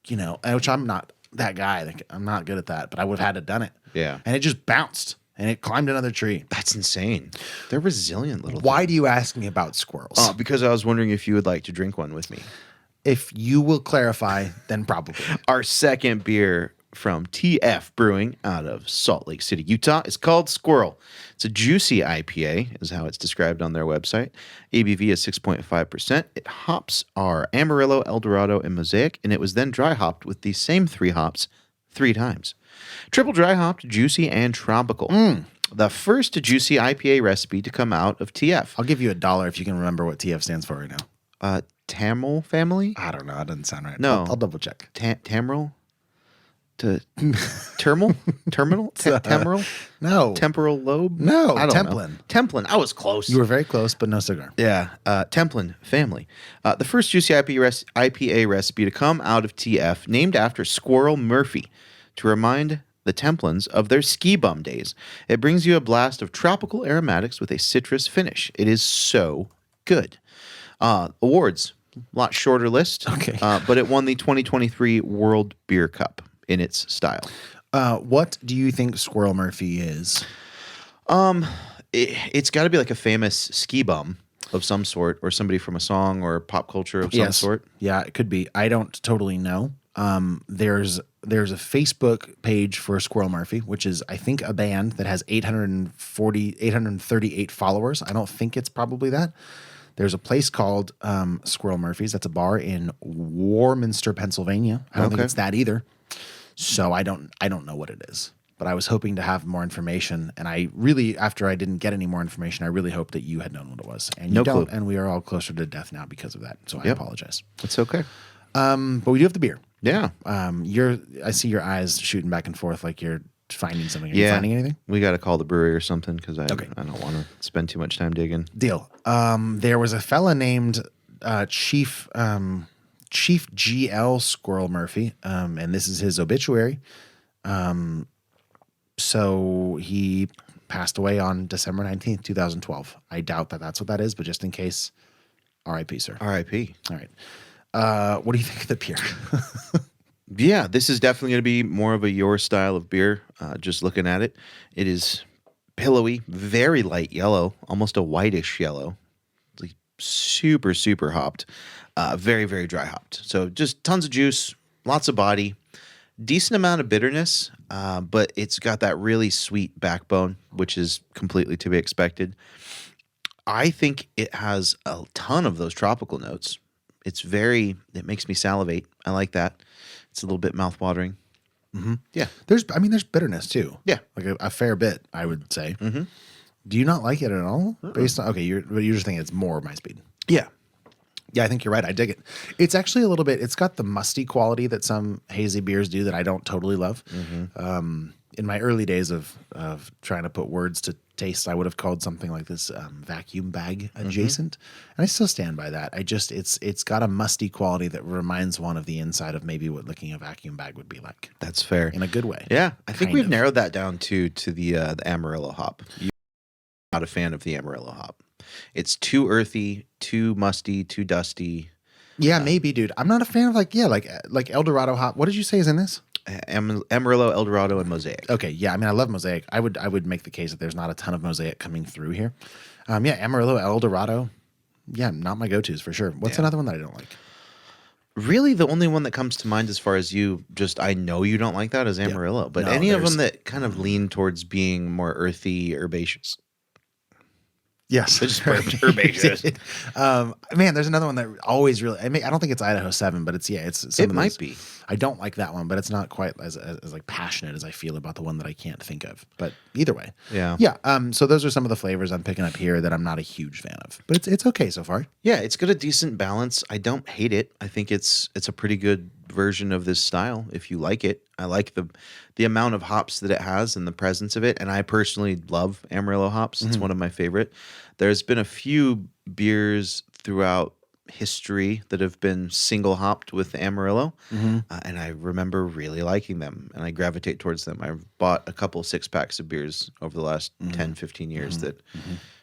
which I'm not that guy. Like I'm not good at that, but I would have had to done it. Yeah, and it just bounced. And it climbed another tree. That's insane. They're resilient little Why things. do you ask me about squirrels? Because I was wondering if you would like to drink one with me. If you will clarify, then probably. Our second beer from T.F Brewing out of Salt Lake City, Utah is called Squirrel. It's a juicy IPA, is how it's described on their website. ABV is 6.5%. It hops are Amarillo, Eldorado, and Mosaic, and it was then dry hopped with these same 3 hops 3 times. Triple dry hopped, juicy, and tropical. The first juicy IPA recipe to come out of TF. I'll give you $1 if you can remember what TF stands for right now. Tamil family? I don't know. It doesn't sound right. No. I'll double check. Tamrill? Terminal? Temporal? No. Temporal lobe? No. I don't Templin. know. Templin. I was close. You were very close, but no cigar. Yeah. Templin family. The first juicy IPA recipe to come out of TF, named after Squirrel Murphy, to remind the Templins of their ski bum days. It brings you a blast of tropical aromatics with a citrus finish. It is so good. Awards, a lot shorter list. Okay. But it won the 2023 World Beer Cup in its style. What do you think Squirrel Murphy is? It's got to be like a famous ski bum of some sort, or somebody from a song or pop culture of some sort. Yeah, it could be. I don't totally know. There's a Facebook page for Squirrel Murphy, which is, I think, a band that has 838 followers. I don't think it's probably that. There's a place called Squirrel Murphy's. That's a bar in Warminster, Pennsylvania. I don't think it's that either. So I don't know what it is. But I was hoping to have more information, and I really, after I didn't get any more information, I really hoped that you had known what it was, and you don't. And we are all closer to death now because of that. So I apologize. It's okay. But we do have the beer. Yeah. I see your eyes shooting back and forth like you're finding something. Are you finding anything? We got to call the brewery or something because I don't want to spend too much time digging. Deal. There was a fella named Chief GL Squirrel Murphy, and this is his obituary. So he passed away on December 19th, 2012. I doubt that that's what that is, but just in case, R.I.P., sir. R.I.P. All right. What do you think of the beer? Yeah, this is definitely going to be more of a your style of beer. Just looking at it, it is pillowy, very light yellow, almost a whitish yellow. It's like super, super hopped. Very, very dry hopped. So just tons of juice, lots of body, decent amount of bitterness, but it's got that really sweet backbone, which is completely to be expected. I think it has a ton of those tropical notes. It makes me salivate. I like that. It's a little bit mouthwatering. Mm-hmm. Yeah. There's bitterness too. Yeah. Like a fair bit, I would say. Mm-hmm. Do you not like it at all? Based on, you're just thinking it's more my speed. Yeah. Yeah, I think you're right. I dig it. It's actually a little bit, it's got the musty quality that some hazy beers do that I don't totally love. Mm-hmm. In my early days of trying to put words to taste, I would have called something like this vacuum bag adjacent. And I still stand by that. It's got a musty quality that reminds one of the inside of maybe what licking a vacuum bag would be like. That's fair. In a good way. Yeah. I think we've narrowed that down to the Amarillo hop. You're not a fan of the Amarillo hop. It's too earthy, too musty, too dusty. Yeah, maybe, dude. I'm not a fan of like Eldorado hop. What did you say is in this? Amarillo, Eldorado, and Mosaic. Okay, yeah. I mean, I love Mosaic. I would make the case that there's not a ton of Mosaic coming through here. Yeah, Amarillo, Eldorado. Yeah, not my go-tos for sure. What's another one that I don't like? Really, the only one that comes to mind as far as I know you don't like that is Amarillo. But any of them that kind of lean towards being more earthy, herbaceous. Yes. They just herbaceous. Man, there's another one that always really. I don't think it's Idaho 7, but it's some It of might those. be. I don't like that one, but it's not quite as like passionate as I feel about the one that I can't think of. But either way, Yeah. So those are some of the flavors I'm picking up here that I'm not a huge fan of, but it's okay so far. Yeah, it's got a decent balance. I don't hate it. I think it's a pretty good version of this style if you like it. I like the amount of hops that it has and the presence of it, and I personally love Amarillo hops. It's one of my favorite. There's been a few beers throughout history that have been single hopped with Amarillo, and I remember really liking them, and I gravitate towards them. I've bought a couple 6-packs of beers over the last 10, 15 years that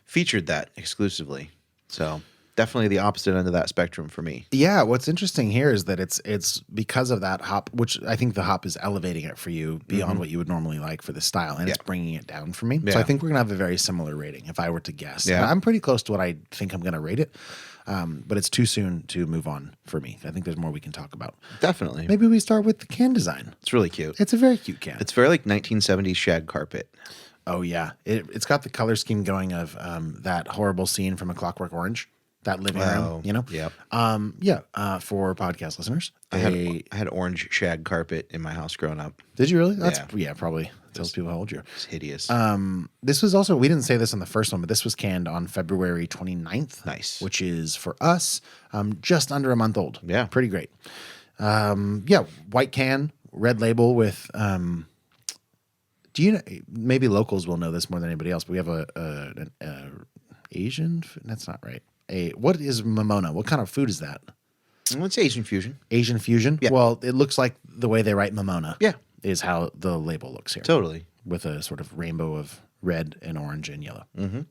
featured that exclusively. So definitely the opposite end of that spectrum for me. Yeah, what's interesting here is that it's because of that hop, which I think the hop is elevating it for you beyond what you would normally like for the style, and it's bringing it down for me. So I think we're gonna have a very similar rating if I were to guess. Yeah. And I'm pretty close to what I think I'm gonna rate it, but it's too soon to move on for me. I think there's more we can talk about. Definitely. Maybe we start with the can design. It's really cute. It's a very cute can. It's very like 1970s shag carpet. Oh yeah, it's got the color scheme going of that horrible scene from A Clockwork Orange. That living room, you know? Yep. For podcast listeners. I had orange shag carpet in my house growing up. Did you really? Yeah, probably tells people how old you are. It's hideous. This was also, we didn't say this on the first one, but this was canned on February 29th. Nice. Which is, for us, just under a month old. Yeah. Pretty great. White can, red label with, do you know, maybe locals will know this more than anybody else, but we have an Asian, that's not right. What is Mamona? What kind of food is that? Well, it's Asian fusion. Asian fusion? Yeah. Well, it looks like the way they write Mamona. Yeah. Is how the label looks here. Totally. With a sort of rainbow of red and orange and yellow. Mm-hmm.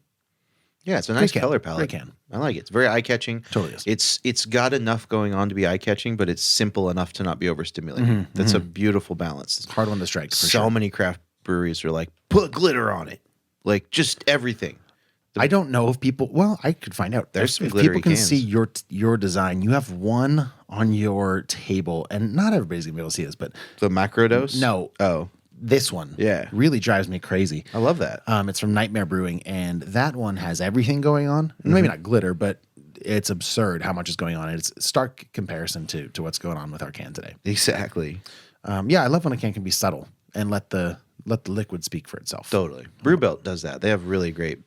Yeah, it's a nice color palette. Great can. I like it. It's very eye-catching. Totally is. It's got enough going on to be eye-catching, but it's simple enough to not be overstimulating. That's a beautiful balance. It's a hard one to strike. So many craft breweries are like, put glitter on it. Like, just everything. I don't know if people. Well, I could find out. There's some if glittery people can cans. see your design. You have one on your table, and not everybody's gonna be able to see this, but The macro dose? no. Oh. This one, Yeah. really drives me crazy. I love that. It's from Nightmare Brewing, and that one has everything going on. Maybe not glitter, but it's absurd how much is going on. It's stark comparison to what's going on with our can today. Exactly. I love when a can can be subtle and let the liquid speak for itself. Totally. Brewbelt does that. They have really great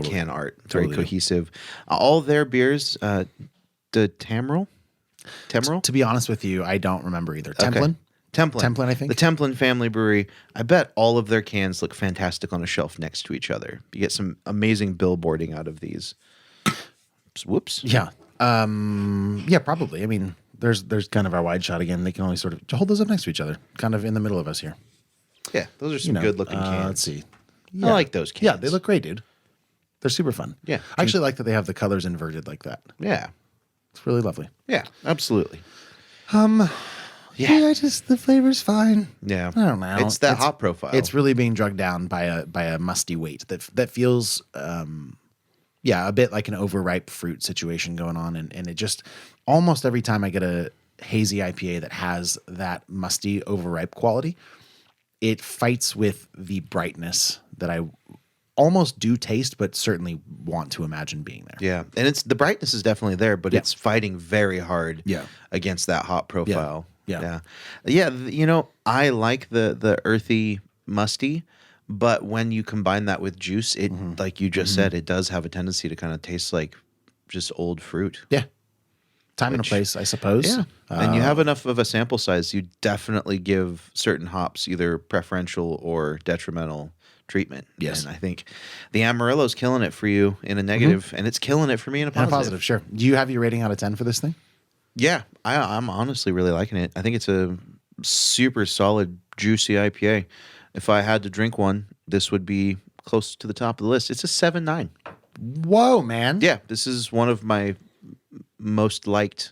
can art. Very Totally. cohesive. All their beers, the Tamrill? To be honest with you, I don't remember either. Templin? Templin, I think. The Templin family brewery. I bet all of their cans look fantastic on a shelf next to each other. You get some amazing billboarding out of these. Whoops. Yeah. Probably. I mean, there's kind of our wide shot again. They can only sort of hold those up next to each other, kind of in the middle of us here. Yeah, those are some good looking cans. Let's see. I like those cans. Yeah, they look great, dude. They're super fun. Yeah. I actually like that they have the colors inverted like that. Yeah. It's really lovely. Yeah, absolutely. Yeah, just the flavor's fine. Yeah. I don't know. It's that hop profile. It's really being drugged down by a musty weight that feels a bit like an overripe fruit situation going on, and it just almost every time I get a hazy IPA that has that musty overripe quality, it fights with the brightness that I almost do taste, but certainly want to imagine being there. Yeah, and it's the brightness is definitely there, but it's fighting very hard against that hop profile. Yeah. You know, I like the earthy musty, but when you combine that with juice, it like you just said, it does have a tendency to kind of taste like just old fruit. Yeah. Time and a place, I suppose. Yeah. And you have enough of a sample size, you definitely give certain hops either preferential or detrimental treatment. Yes. And I think the Amarillo's killing it for you in a negative, and it's killing it for me in a And positive. a positive, sure. Do you have your rating out of 10 for this thing? Yeah, I'm honestly really liking it. I think it's a super solid, juicy IPA. If I had to drink one, this would be close to the top of the list. It's a 7.9. Whoa, man. Yeah, this is one of my most liked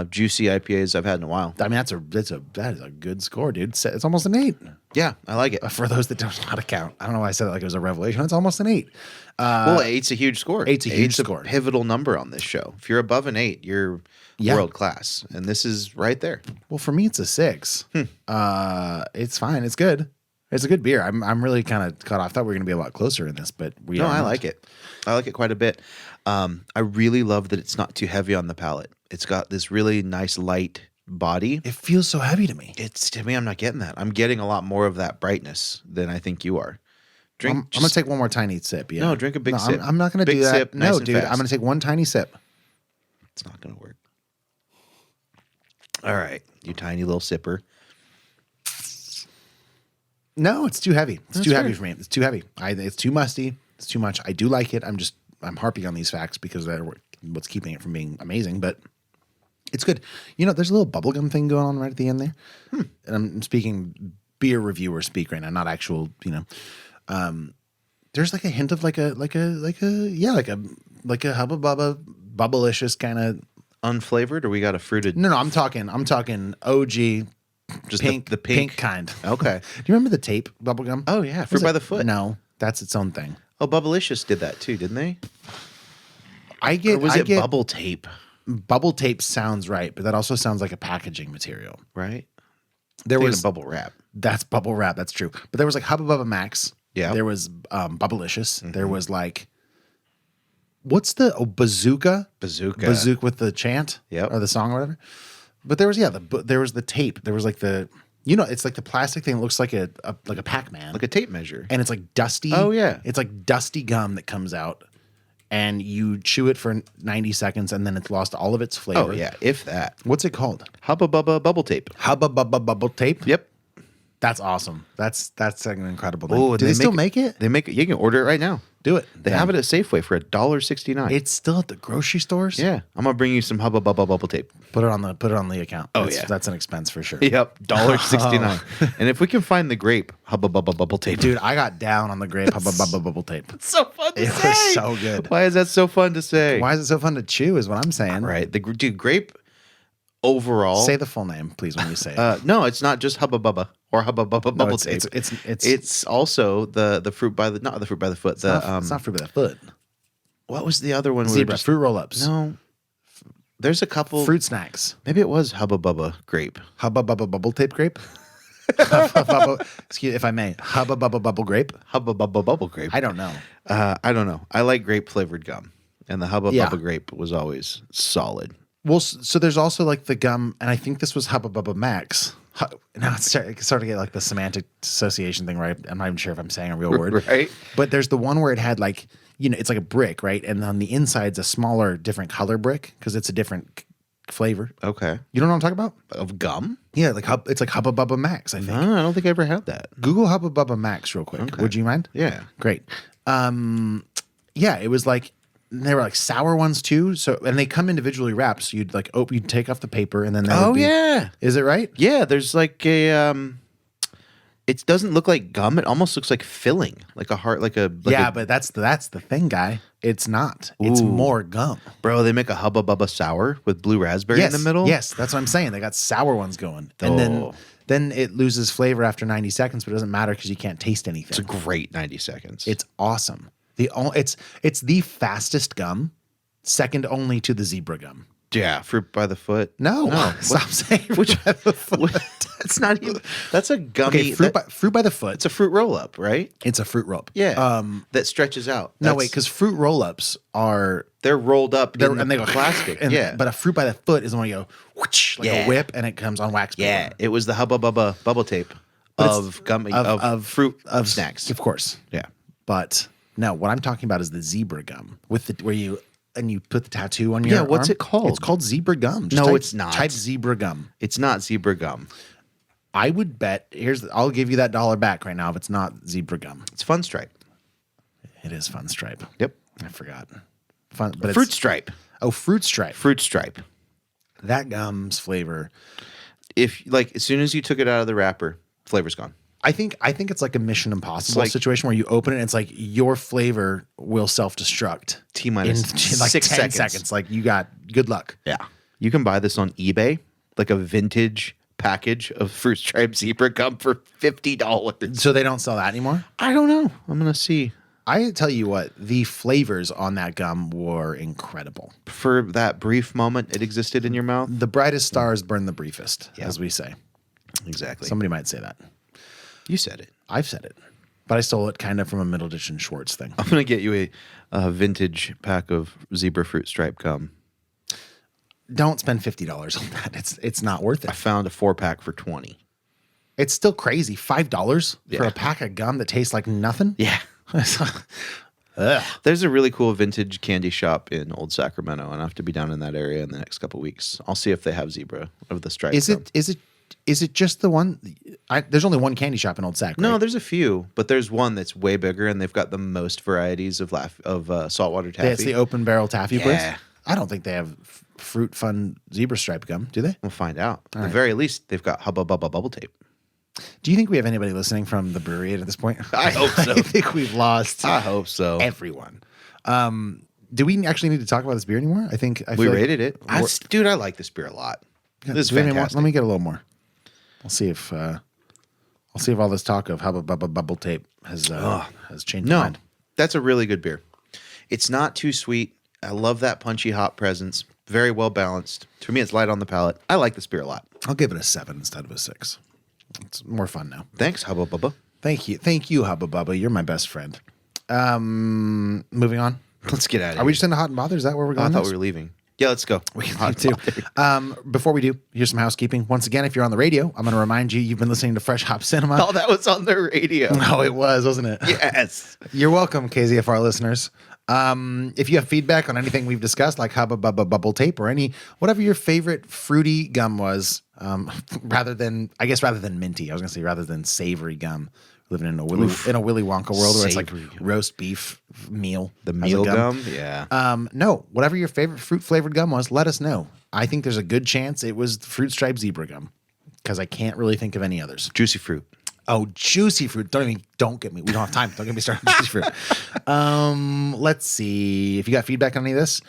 juicy IPAs I've had in a while. I mean, that is a good score, dude. It's almost an 8. Yeah, I like it. For those that don't know how to count, I don't know why I said it like it was a revelation. It's almost an 8. Well, 8's a huge score. 8's a huge score. A pivotal number on this show. If you're above an 8, you're world class, and this is right there. Well, for me, it's a 6. It's fine. It's good. It's a good beer. I'm really kind of caught off. I thought we were going to be a lot closer in this, but we No, are I not. like it. I like it quite a bit. I really love that it's not too heavy on the palate. It's got this really nice light body. It feels so heavy to me. To me, I'm not getting that. I'm getting a lot more of that brightness than I think you are. I'm going to take one more tiny sip. Yeah. No, drink a big sip. I'm not going to Big do that. sip, nice No, and dude. fast. I'm going to take one tiny sip. It's not going to work. All right, you tiny little sipper. No, it's too heavy. It's That's too heavy fair. for me. It's too heavy. It's too musty. It's too much. I do like it. I'm harping on these facts because they're what's keeping it from being amazing, but it's good. You know, there's a little bubblegum thing going on right at the end there. And I'm speaking beer reviewer speak right now, not actual, there's like a hint of like a Hubba Bubba bubblicious kind of Unflavored, or we got a fruited? No, I'm talking OG Just pink, the pink kind. Okay. Do you remember the tape bubblegum? Oh yeah, Was Fruit by it- the Foot. No, that's its own thing. Oh, Bubblicious did that too, didn't they? I get Or was I it get bubble tape? bubble tape sounds right, but that also sounds like a packaging material. Right. There Thinking was of bubble wrap. That's bubble wrap. That's true. But there was like Hubba Bubba Max. Yeah. There was Bubblicious. There was like, what's the Bazooka? Bazooka with the chant. Yep. Or the song or whatever. But there was there was the tape. There was like it's like the plastic thing that looks like a Pac-Man. Like a tape measure. And it's like dusty. Oh, yeah. It's like dusty gum that comes out. And you chew it for 90 seconds and then it's lost all of its flavor. Oh yeah, if that. What's it called? Hubba Bubba Bubble Tape. Hubba Bubba Bubble Tape? Yep. That's awesome. That's an incredible thing. Oh, Do they still make it? They make it. You can order it right now. Do it. They have it at Safeway for $1.69. It's still at the grocery stores. Yeah, I'm gonna bring you some Hubba Bubba Bubble Tape. Put it on the account. Oh, That's, yeah. that's an expense for sure. Yep, $1.69. And if we can find the grape Hubba Bubba Bubble Tape, Dude, I got down on the grape Hubba Bubba Bubble Tape. it's so fun to It say. was so good. Why is that so fun to say? Why is it so fun to chew? Is what I'm saying. Right, dude, grape overall. Say the full name, please, when you say it. No, it's not just Hubba Bubba or Hubba Bubba Bubble Tape. It's also the fruit by the not the fruit by the foot. it's not fruit by the foot. What was the other one? Zebra fruit roll-ups. No, there's a couple Fruit snacks. Maybe it was Hubba Bubba grape. Hubba Bubba Bubble Tape grape. Hubba Bubba, excuse, if I may. Hubba Bubba Bubble grape. Hubba Bubba Bubble grape. I don't know. I don't know. I like grape flavored gum, and the Hubba Yeah. Bubba grape was always solid. Well, so there's also like the gum, and I think this was Hubba Bubba Max. Now it's starting to get like the semantic association thing, right? I'm not even sure if I'm saying a real word. Right. But there's the one where it had like, it's like a brick, right? And on the inside's a smaller, different color brick because it's a different flavor. Okay. You know what I'm talking about? Of gum? Yeah, like it's like Hubba Bubba Max, I think. No, I don't think I ever had that. Google Hubba Bubba Max real quick. Okay. Would you mind? Yeah. Great. Yeah, it was like they were like sour ones too. So and they come individually wrapped. So you'd like you'd take off the paper and then that would be, yeah. Is it right? Yeah, there's like a it doesn't look like gum. It almost looks like filling, like a heart, But that's the thing, guy. It's not. It's Ooh. more gum. Bro, they make a Hubba Bubba sour with blue raspberry in the middle. Yes, that's what I'm saying. They got sour ones going, and then it loses flavor after 90 seconds, but it doesn't matter because you can't taste anything. It's a great 90 seconds. It's awesome. It's the fastest gum, second only to the zebra gum. Yeah, fruit by the foot. No. Stop saying fruit by the foot. That's not even. That's a gummy. Okay, fruit by the foot. It's a fruit roll up, right? It's a fruit roll up. Yeah. That stretches out. No, wait, because fruit roll ups are they're rolled up and they go plastic. Yeah, but a fruit by the foot is the one you go whoosh, like a whip, and it comes on wax paper. Yeah, it was the Hubba Bubba bubble tape of gummy of fruit of snacks, of course. Yeah, but no, what I'm talking about is the zebra gum with the where you put the tattoo on your arm. What's it called? It's called zebra gum. It's not. Type zebra gum. It's not zebra gum. I would bet. I'll give you that $1 back right now if it's not zebra gum. It's Fun Stripe. It is Fun Stripe. Yep, I forgot. Fun, but Fruit Stripe. Oh, Fruit Stripe. Fruit Stripe. That gum's flavor. If as soon as you took it out of the wrapper, flavor's gone. I think it's like a Mission Impossible like, situation where you open it and it's like your flavor will self-destruct. T-minus in like 6 10 seconds. Like you got good luck. Yeah. You can buy this on eBay, like a vintage package of Fruit Stripe zebra gum for $50. So they don't sell that anymore? I don't know. I'm going to see. I tell you what, the flavors on that gum were incredible. For that brief moment it existed in your mouth? The brightest stars burn the briefest, as we say. Exactly. Somebody might say that. You said it. I've said it. But I stole it kind of from a Middleditch and Schwartz thing. I'm going to get you a vintage pack of zebra fruit stripe gum. Don't spend $50 on that. It's not worth it. I found a 4-pack for $20. It's still crazy. $5 Yeah. for a pack of gum that tastes like nothing? Yeah. Ugh. There's a really cool vintage candy shop in Old Sacramento, and I have to be down in that area in the next couple of weeks. I'll see if they have zebra of the stripe. Is it just the one? There's only one candy shop in Old Sac. No, right? there's a few, but there's one that's way bigger, and they've got the most varieties of saltwater taffy. It's the open barrel taffy Yeah. place. I don't think they have fruit fun zebra stripe gum. Do they? We'll find out. At the right. very least, they've got Hubba Bubba bubble tape. Do you think we have anybody listening from the brewery at this point? I hope so. I think we've lost. I hope so. Everyone. Do we actually need to talk about this beer anymore? I We feel rated it. Dude, I like this beer a lot. This is Do we have any more? fantastic. Let me get a little more. I'll see if all this talk of Hubba Bubba bubble tape has changed my No, mind. that's a really good beer. It's not too sweet. I love that punchy hop presence. Very well balanced. To me, it's light on the palate. I like this beer a lot. I'll give it a 7 instead of a 6. It's more fun now. Thanks, Hubba Bubba. Thank you, Hubba Bubba. You're my best friend. Moving on. Let's get out of Are we just into Hot and Bothered? Is that where we're I going? thought next? we were leaving. Yeah, let's go. We can leave too. Before we do, here's some housekeeping. Once again, if you're on the radio, I'm going to remind you you've been listening to Fresh Hop Cinema. Oh, that was on the radio. No, it was, wasn't it? Yes. You're welcome, KZFR listeners. If you have feedback on anything we've discussed, like Hubba Bubba Bubble Tape or whatever your favorite fruity gum was, rather than minty, I was going to say rather than savory gum. Living in a Willy Wonka world where it's like Savory gum. roast beef meal. The as a meal gum? Yeah. No, whatever your favorite fruit flavored gum was, let us know. I think there's a good chance it was fruit striped zebra gum because I can't really think of any others. Juicy fruit. Oh, juicy fruit. Don't get me. We don't have time. Don't get me started on juicy fruit. Let's see. If you got feedback on any of this,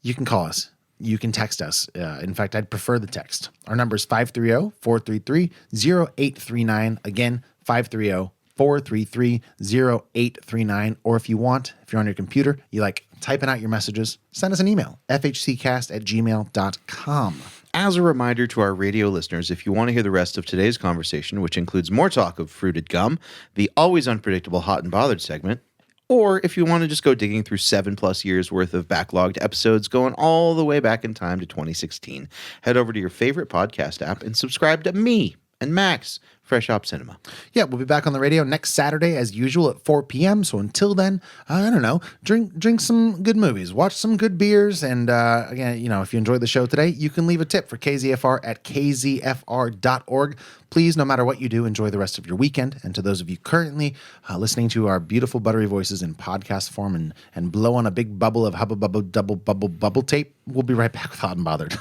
you can call us. You can text us. In fact, I'd prefer the text. Our number is 530-433-0839. Again, 530-433-0839. Or if you're on your computer, you like typing out your messages, send us an email, fhccast@gmail.com. As a reminder to our radio listeners, if you want to hear the rest of today's conversation, which includes more talk of fruited gum, the always unpredictable Hot and Bothered segment, or if you want to just go digging through 7+ years worth of backlogged episodes going all the way back in time to 2016, head over to your favorite podcast app and subscribe to me and Max, Fresh Hop Cinema. Yeah, we'll be back on the radio next Saturday as usual at 4 p.m. So until then, I don't know, drink some good movies, watch some good beers, and again, if you enjoyed the show today, you can leave a tip for KZFR at kzfr.org. Please, no matter what you do, enjoy the rest of your weekend. And to those of you currently listening to our beautiful buttery voices in podcast form and blow on a big bubble of Hubba Bubba Double Bubble Bubble Tape, we'll be right back with Hot and Bothered.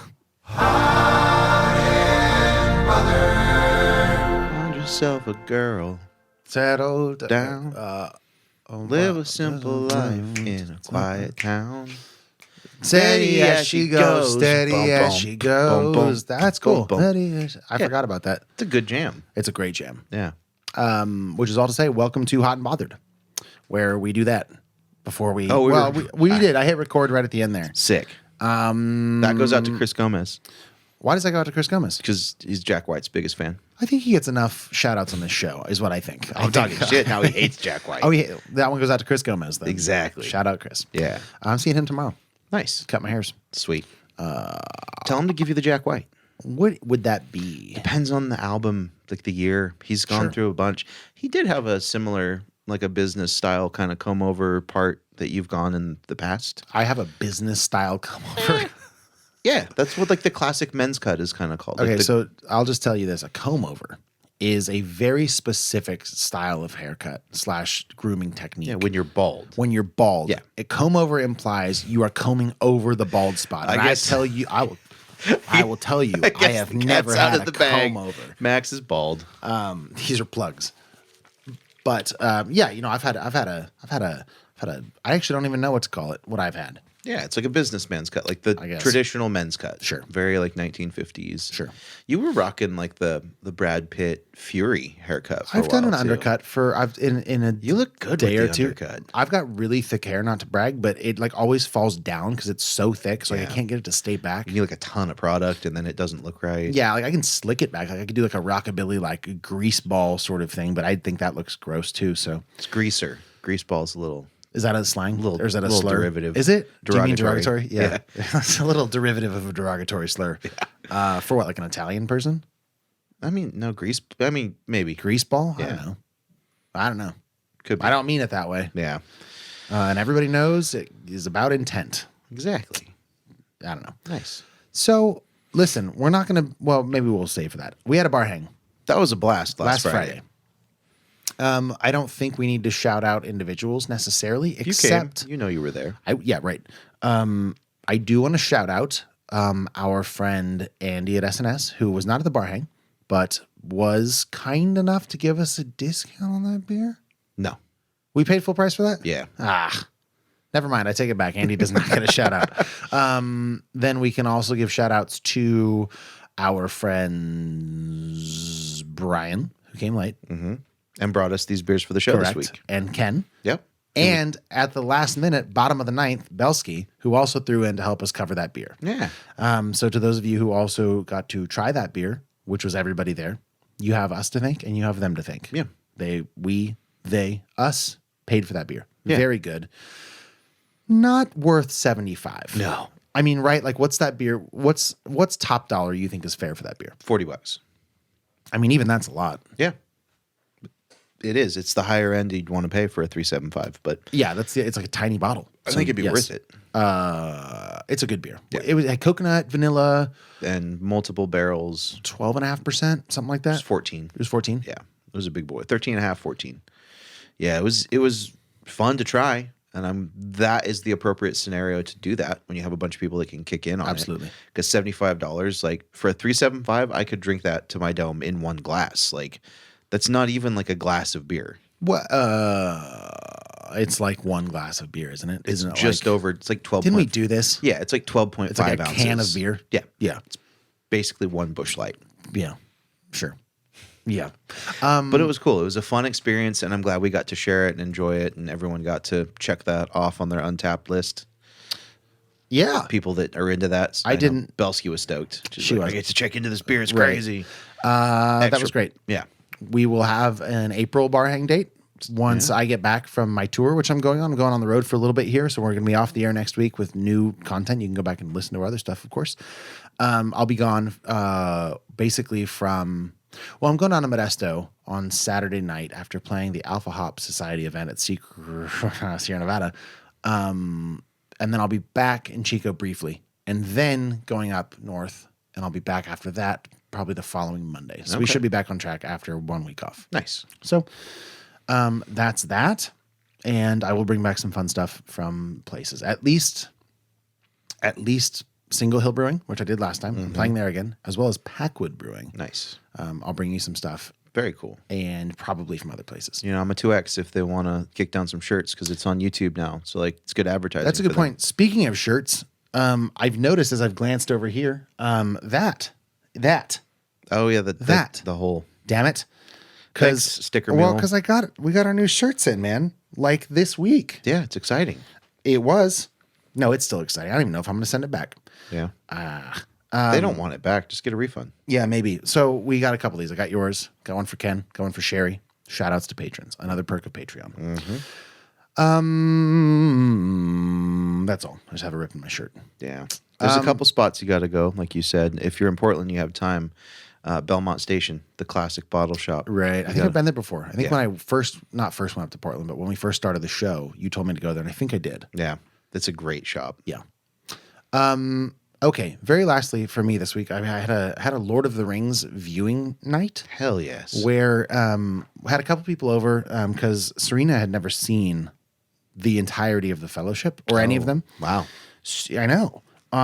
Yourself a girl, settle down, live a simple life in a quiet town. Steady as she goes, steady Bum, as bum, she bum, goes. bum, That's cool. bum, bum. I forgot about that. It's a good jam. It's a great jam. Yeah. Which is all to say, welcome to Hot and Bothered, where we do that before we. Oh, we did. I hit record right at the end there. Sick. That goes out to Chris Gomez Why does that go out to Chris Gomez? because he's Jack White's biggest fan. I think he gets enough shout outs on this show, is what I think. I'm talking shit. Now he hates Jack White. Oh, that one goes out to Chris Gomez, then. Exactly. Shout out, Chris. Yeah. I'm seeing him tomorrow. Nice. Cut my hairs. Sweet. Tell him to give you the Jack White. What would that be? Depends on the album, like the year. He's gone through a bunch. He did have a similar, like a business style kind of comb over part that you've gone in the past. I have a business style come over. Yeah, that's what like the classic men's cut is kind of called. Okay, Like so I'll just tell you this. A comb over is a very specific style of haircut / grooming technique. yeah, when you're bald. When you're bald. Yeah. A comb over implies you are combing over the bald spot. And I guess- tell you, I will tell you, I guess have the cat's never out had of a the bag. comb over. Max is bald. These are plugs. But yeah, I've had a I actually don't even know what to call it, what I've had. Yeah, it's like a businessman's cut, like the traditional men's cut. Sure. Very like 1950s. Sure. You were rocking like the Brad Pitt Fury haircut for I've a done while, an too. undercut in a You look good day with or the two. undercut. I've got really thick hair, not to brag, but it like always falls down because it's so thick, so like, I can't get it to stay back. You need like a ton of product, and then it doesn't look right. Yeah, like I can slick it back. Like I could do like a rockabilly, like grease ball sort of thing, but I think that looks gross too. So It's greaser. Grease ball's a little. is that a slang? Little- or is that a little slur? derivative. Is it? Do you mean Derogatory. derogatory? Yeah. It's a little derivative of a derogatory slur. For what, like an Italian person? I mean, no grease. I mean, maybe Grease ball? Yeah. I don't know. could be. I don't mean it that way. Yeah, And everybody knows it is about intent. exactly. I don't know. Nice. So listen, we're not going to, well, maybe we'll save for that. We had a bar hang That was a blast last Friday. I don't think we need to shout out individuals necessarily, You except came. You know you were there. yeah, right. I do want to shout out our friend Andy at SNS, who was not at the bar hang, but was kind enough to give us a discount on that beer. No. We paid full price for that? Yeah. Never mind. I take it back. Andy does not get a shout out. Then we can also give shout outs to our friends Brian, who came late. Mm-hmm. And brought us these beers for the show Correct. this week. And Ken. Yep. And at the last minute, bottom of the ninth, Belsky, who also threw in to help us cover that beer. Yeah. So to those of you who also got to try that beer, which was everybody there, you have us to thank and you have them to thank. Yeah. Us paid for that beer. Yeah. Very good. Not worth $75. No. I mean, right? Like, what's that beer? What's top dollar you think is fair for that beer? $40. I mean, even that's a lot. Yeah. It is. It's the higher end you'd want to pay for a 375, but Yeah, it's like a tiny bottle. I think it'd be worth it. It's a good beer. Yeah. It had coconut, vanilla, And multiple barrels. 12.5%, something like that. It's 14. It was 14. Yeah. It was a big boy. 13 and a half, 14. Yeah, it was fun to try. And that is the appropriate scenario to do that when you have a bunch of people that can kick in on Absolutely. it. Because $75, like for a 375, I could drink that to my dome in one glass. Like that's not even like a glass of beer. What? It's like one glass of beer, isn't it? Isn't it Just like, over. It's like 12. Didn't we do this? Yeah, it's like 12.5 It's like a ounces. can of beer. Yeah, Yeah. it's basically one Busch Light. Yeah. Sure. Yeah. But it was cool. It was a fun experience, and I'm glad we got to share it and enjoy it, and everyone got to check that off on their Untapped list. Yeah. People that are into that. I know didn't- Belsky was stoked. She's She like, was. I get to check into this beer. It's Right. crazy. That Extra- was great. Yeah. We will have an April bar hang date once I get back from my tour, which I'm going on. I'm going on the road for a little bit here, so we're going to be off the air next week with new content. You can go back and listen to our other stuff, of course. I'll be gone basically from... Well, I'm going down to Modesto on Saturday night after playing the Alpha Hop Society event at Sierra Nevada. And then I'll be back in Chico briefly and then going up north, and I'll be back after that probably the following Monday. So we Okay. should be back on track after 1 week off. Nice. So that's that. And I will bring back some fun stuff from places. At least Single Hill Brewing, which I did last time. I'm playing there again, as well as Packwood Brewing. Nice. I'll bring you some stuff Very cool. and probably from other places. You know, I'm a 2X if they want to kick down some shirts because it's on YouTube now. So, like, it's good advertising. That's a good for them. point. Speaking of shirts, I've noticed as I've glanced over here, that, Oh, yeah. That. The whole. damn it. Thanks, sticker Well, mule. because we got our new shirts in, man. Like this week. Yeah, it's exciting. It was. No, it's still exciting. I don't even know if I'm going to send it back. Yeah. They don't want it back. Just get a refund. Yeah, maybe. So we got a couple of these. I got yours. Got one for Ken. Got one for Sherry. Shout outs to patrons. Another perk of Patreon. That's all. I just have a rip in my shirt. Yeah. There's a couple spots you got to go, like you said. If you're in Portland, you have time. Belmont Station, the classic bottle shop. Right. I think I've been there before. I think Yeah. when I not first went up to Portland, but when we first started the show, you told me to go there, and I think I did. Yeah. That's a great shop. Yeah. Okay. Very lastly for me this week, I had a Lord of the Rings viewing night Hell yes. where had a couple people over because Serena had never seen the entirety of the Fellowship or any of them. Wow. I know. So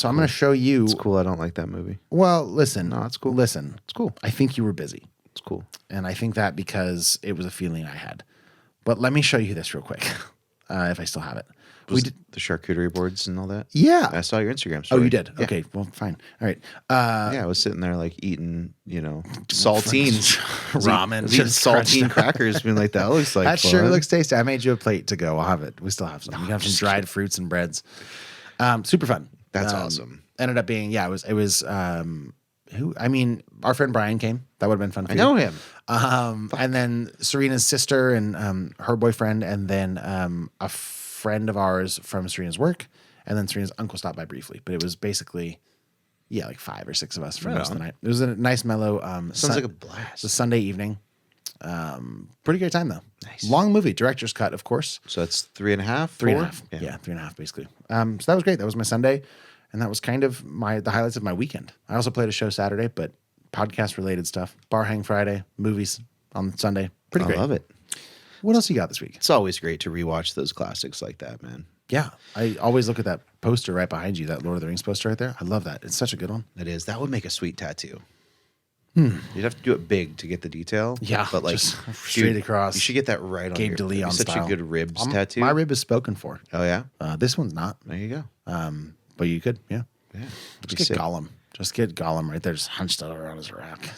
I'm going to show you. It's cool. I don't like that movie. Well, listen. No, it's cool. Listen. It's cool. I think you were busy. It's cool. And I think that because it was a feeling I had. But let me show you this real quick. if I still have it. We did the charcuterie boards and all that. Yeah. I saw your Instagram story. Oh, you did? Yeah. Okay, well, fine. All right. Yeah, I was sitting there like eating, saltines. Ramen. Eating just saltine crunched up. crackers, being like, that looks like That fun. sure looks tasty. I made you a plate to go. I'll have it. We still have some. We have some dried fruits and breads. Super fun. That's awesome. Ended up being, it was our friend Brian came. That would have been fun for I you. know him. And then Serena's sister and her boyfriend, and then a friend of ours from Serena's work, and then Serena's uncle stopped by briefly. But it was basically, like 5 or 6 of us for most of the night. It was a nice mellow. Sounds like a blast. It's a Sunday evening. Pretty great time though. Nice. Long movie, director's cut, of course. So that's 3.5, 3.5. Yeah, 3.5 basically. So that was great. That was my Sunday, and that was kind of the highlights of my weekend. I also played a show Saturday, but podcast related stuff. Bar hang Friday, movies on Sunday. Pretty great. I love it. What else you got this week? It's always great to rewatch those classics like that, man. Yeah, I always look at that poster right behind you, that Lord of the Rings poster right there. I love that. It's such a good one. It is. That would make a sweet tattoo. You'd have to do it big to get the detail. Yeah, but like just straight across. You should get that right on Gabe your DeLeon such style. a good ribs tattoo. My rib is spoken for. Oh yeah, this one's not. There you go. But you could, yeah. Just Just get Gollum. Just get Gollum right there, just hunched out around his rack.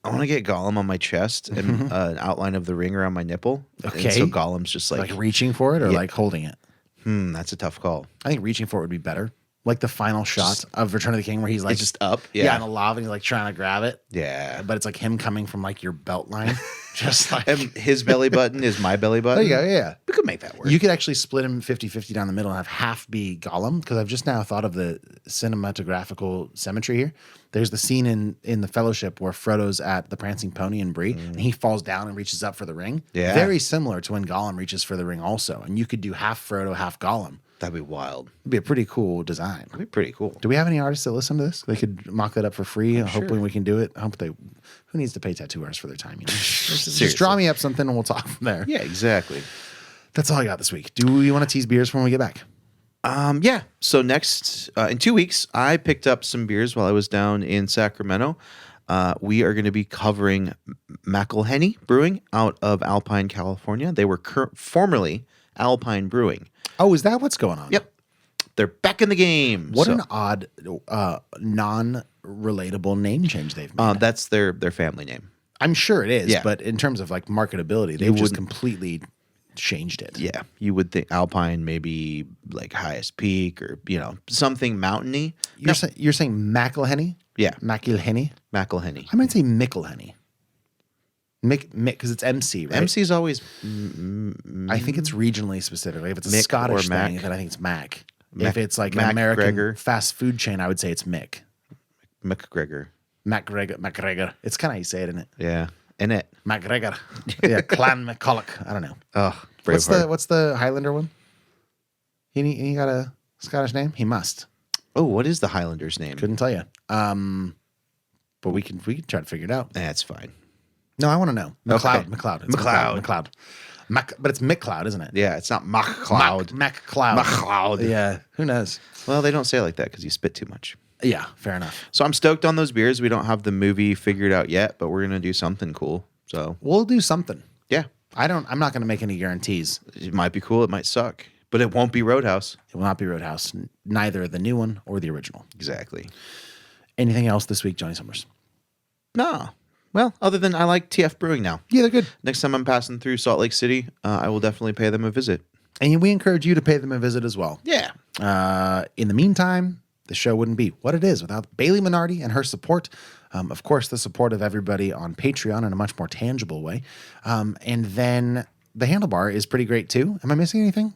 I want to get Gollum on my chest and an outline of the ring around my nipple. Okay. And so Gollum's just Like reaching for it or like holding it. That's a tough call. I think reaching for it would be better. Like the final shot of Return of the King where he's like It's just up. Yeah, in the lava and he's like trying to grab it. Yeah. But it's like him coming from like your belt line. Just like And his belly button is my belly button. there you go, yeah. We could make that work. You could actually split him 50-50 down the middle and have half be Gollum, because I've just now thought of the cinematographical symmetry here. There's the scene in the Fellowship where Frodo's at the Prancing Pony and Bree, and he falls down and reaches up for the ring. Yeah. Very similar to when Gollum reaches for the ring also. And you could do half Frodo, half Gollum. That'd be wild. It'd be a pretty cool design. That'd be pretty cool. Do we have any artists that listen to this? They could mock that up for free. Hopefully we can do it. I hope they. Who needs to pay tattoo artists for their time? Just draw me up something and we'll talk from there. Yeah, exactly. That's all I got this week. Do you want to tease beers when we get back? Yeah. So next, in 2 weeks, I picked up some beers while I was down in Sacramento. We are going to be covering McElhenney Brewing out of Alpine, California. They were formerly Alpine Brewing. Oh, is that what's going on? Yep. They're back in the game. What an odd, non-relatable name change they've made. That's their family name. I'm sure it is, Yeah. but in terms of like marketability, they've just completely changed it. Yeah. You would think Alpine maybe like Highest Peak or, something mountainy. You're saying McElhenney? Yeah. McElhenney? McElhenney. I might say Mickelhenney. Mick, because it's MC, right? MC's always I think it's regionally specific. Like if it's a Mick Scottish or Mac. thing, then I think it's Mac. Mac- If it's like an Mac American Gregor. fast food chain, I would say it's Mick. McGregor. McGregor. It's kind of how you say it, isn't it? Yeah. In it. McGregor. Yeah, Clan McCulloch. I don't know. Oh, What's the Highlander one? He got a Scottish name? He must. Oh, what is the Highlander's name? Couldn't tell you. But we can try to figure it out. That's fine. No, I want to know. McLeod. Okay. McLeod. It's McLeod. McLeod. But it's McLeod, isn't it? Yeah, it's not McCloud. McCloud. McLeod. Yeah. Who knows? Well, they don't say it like that because you spit too much. Yeah, fair enough. So I'm stoked on those beers. We don't have the movie figured out yet, but we're gonna do something cool. So We'll do something. yeah, I'm not going to make any guarantees. it might be cool. It might suck, but it won't be Roadhouse. It will not be Roadhouse, neither the new one or the original. Exactly. Anything else this week, Johnny Summers? No. Well, other than I like TF Brewing now. Yeah, they're good. Next time I'm passing through Salt Lake City, I will definitely pay them a visit. And we encourage you to pay them a visit as well. Yeah. In the meantime, the show wouldn't be what it is without Bailey Minardi and her support. Of course, the support of everybody on Patreon in a much more tangible way. And then the Handlebar is pretty great too. Am I missing anything?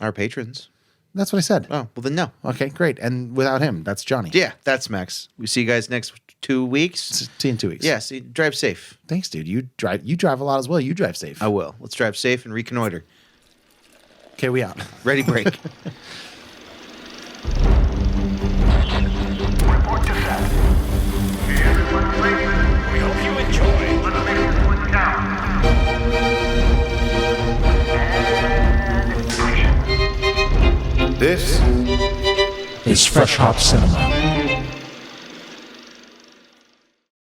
Our patrons. That's what I said. Oh, well then no. Okay, great. And without him, that's Johnny. Yeah, that's Max. We see you guys next 2 weeks. See you in 2 weeks. Yeah, see, drive safe. Thanks, dude. You drive a lot as well. You drive safe. I will. Let's drive safe and reconnoiter. Okay, we out. Ready, break. Report to set. Everyone's ready. We hope you enjoy. Let's make this one count. And action. This is Fresh Hop Cinema.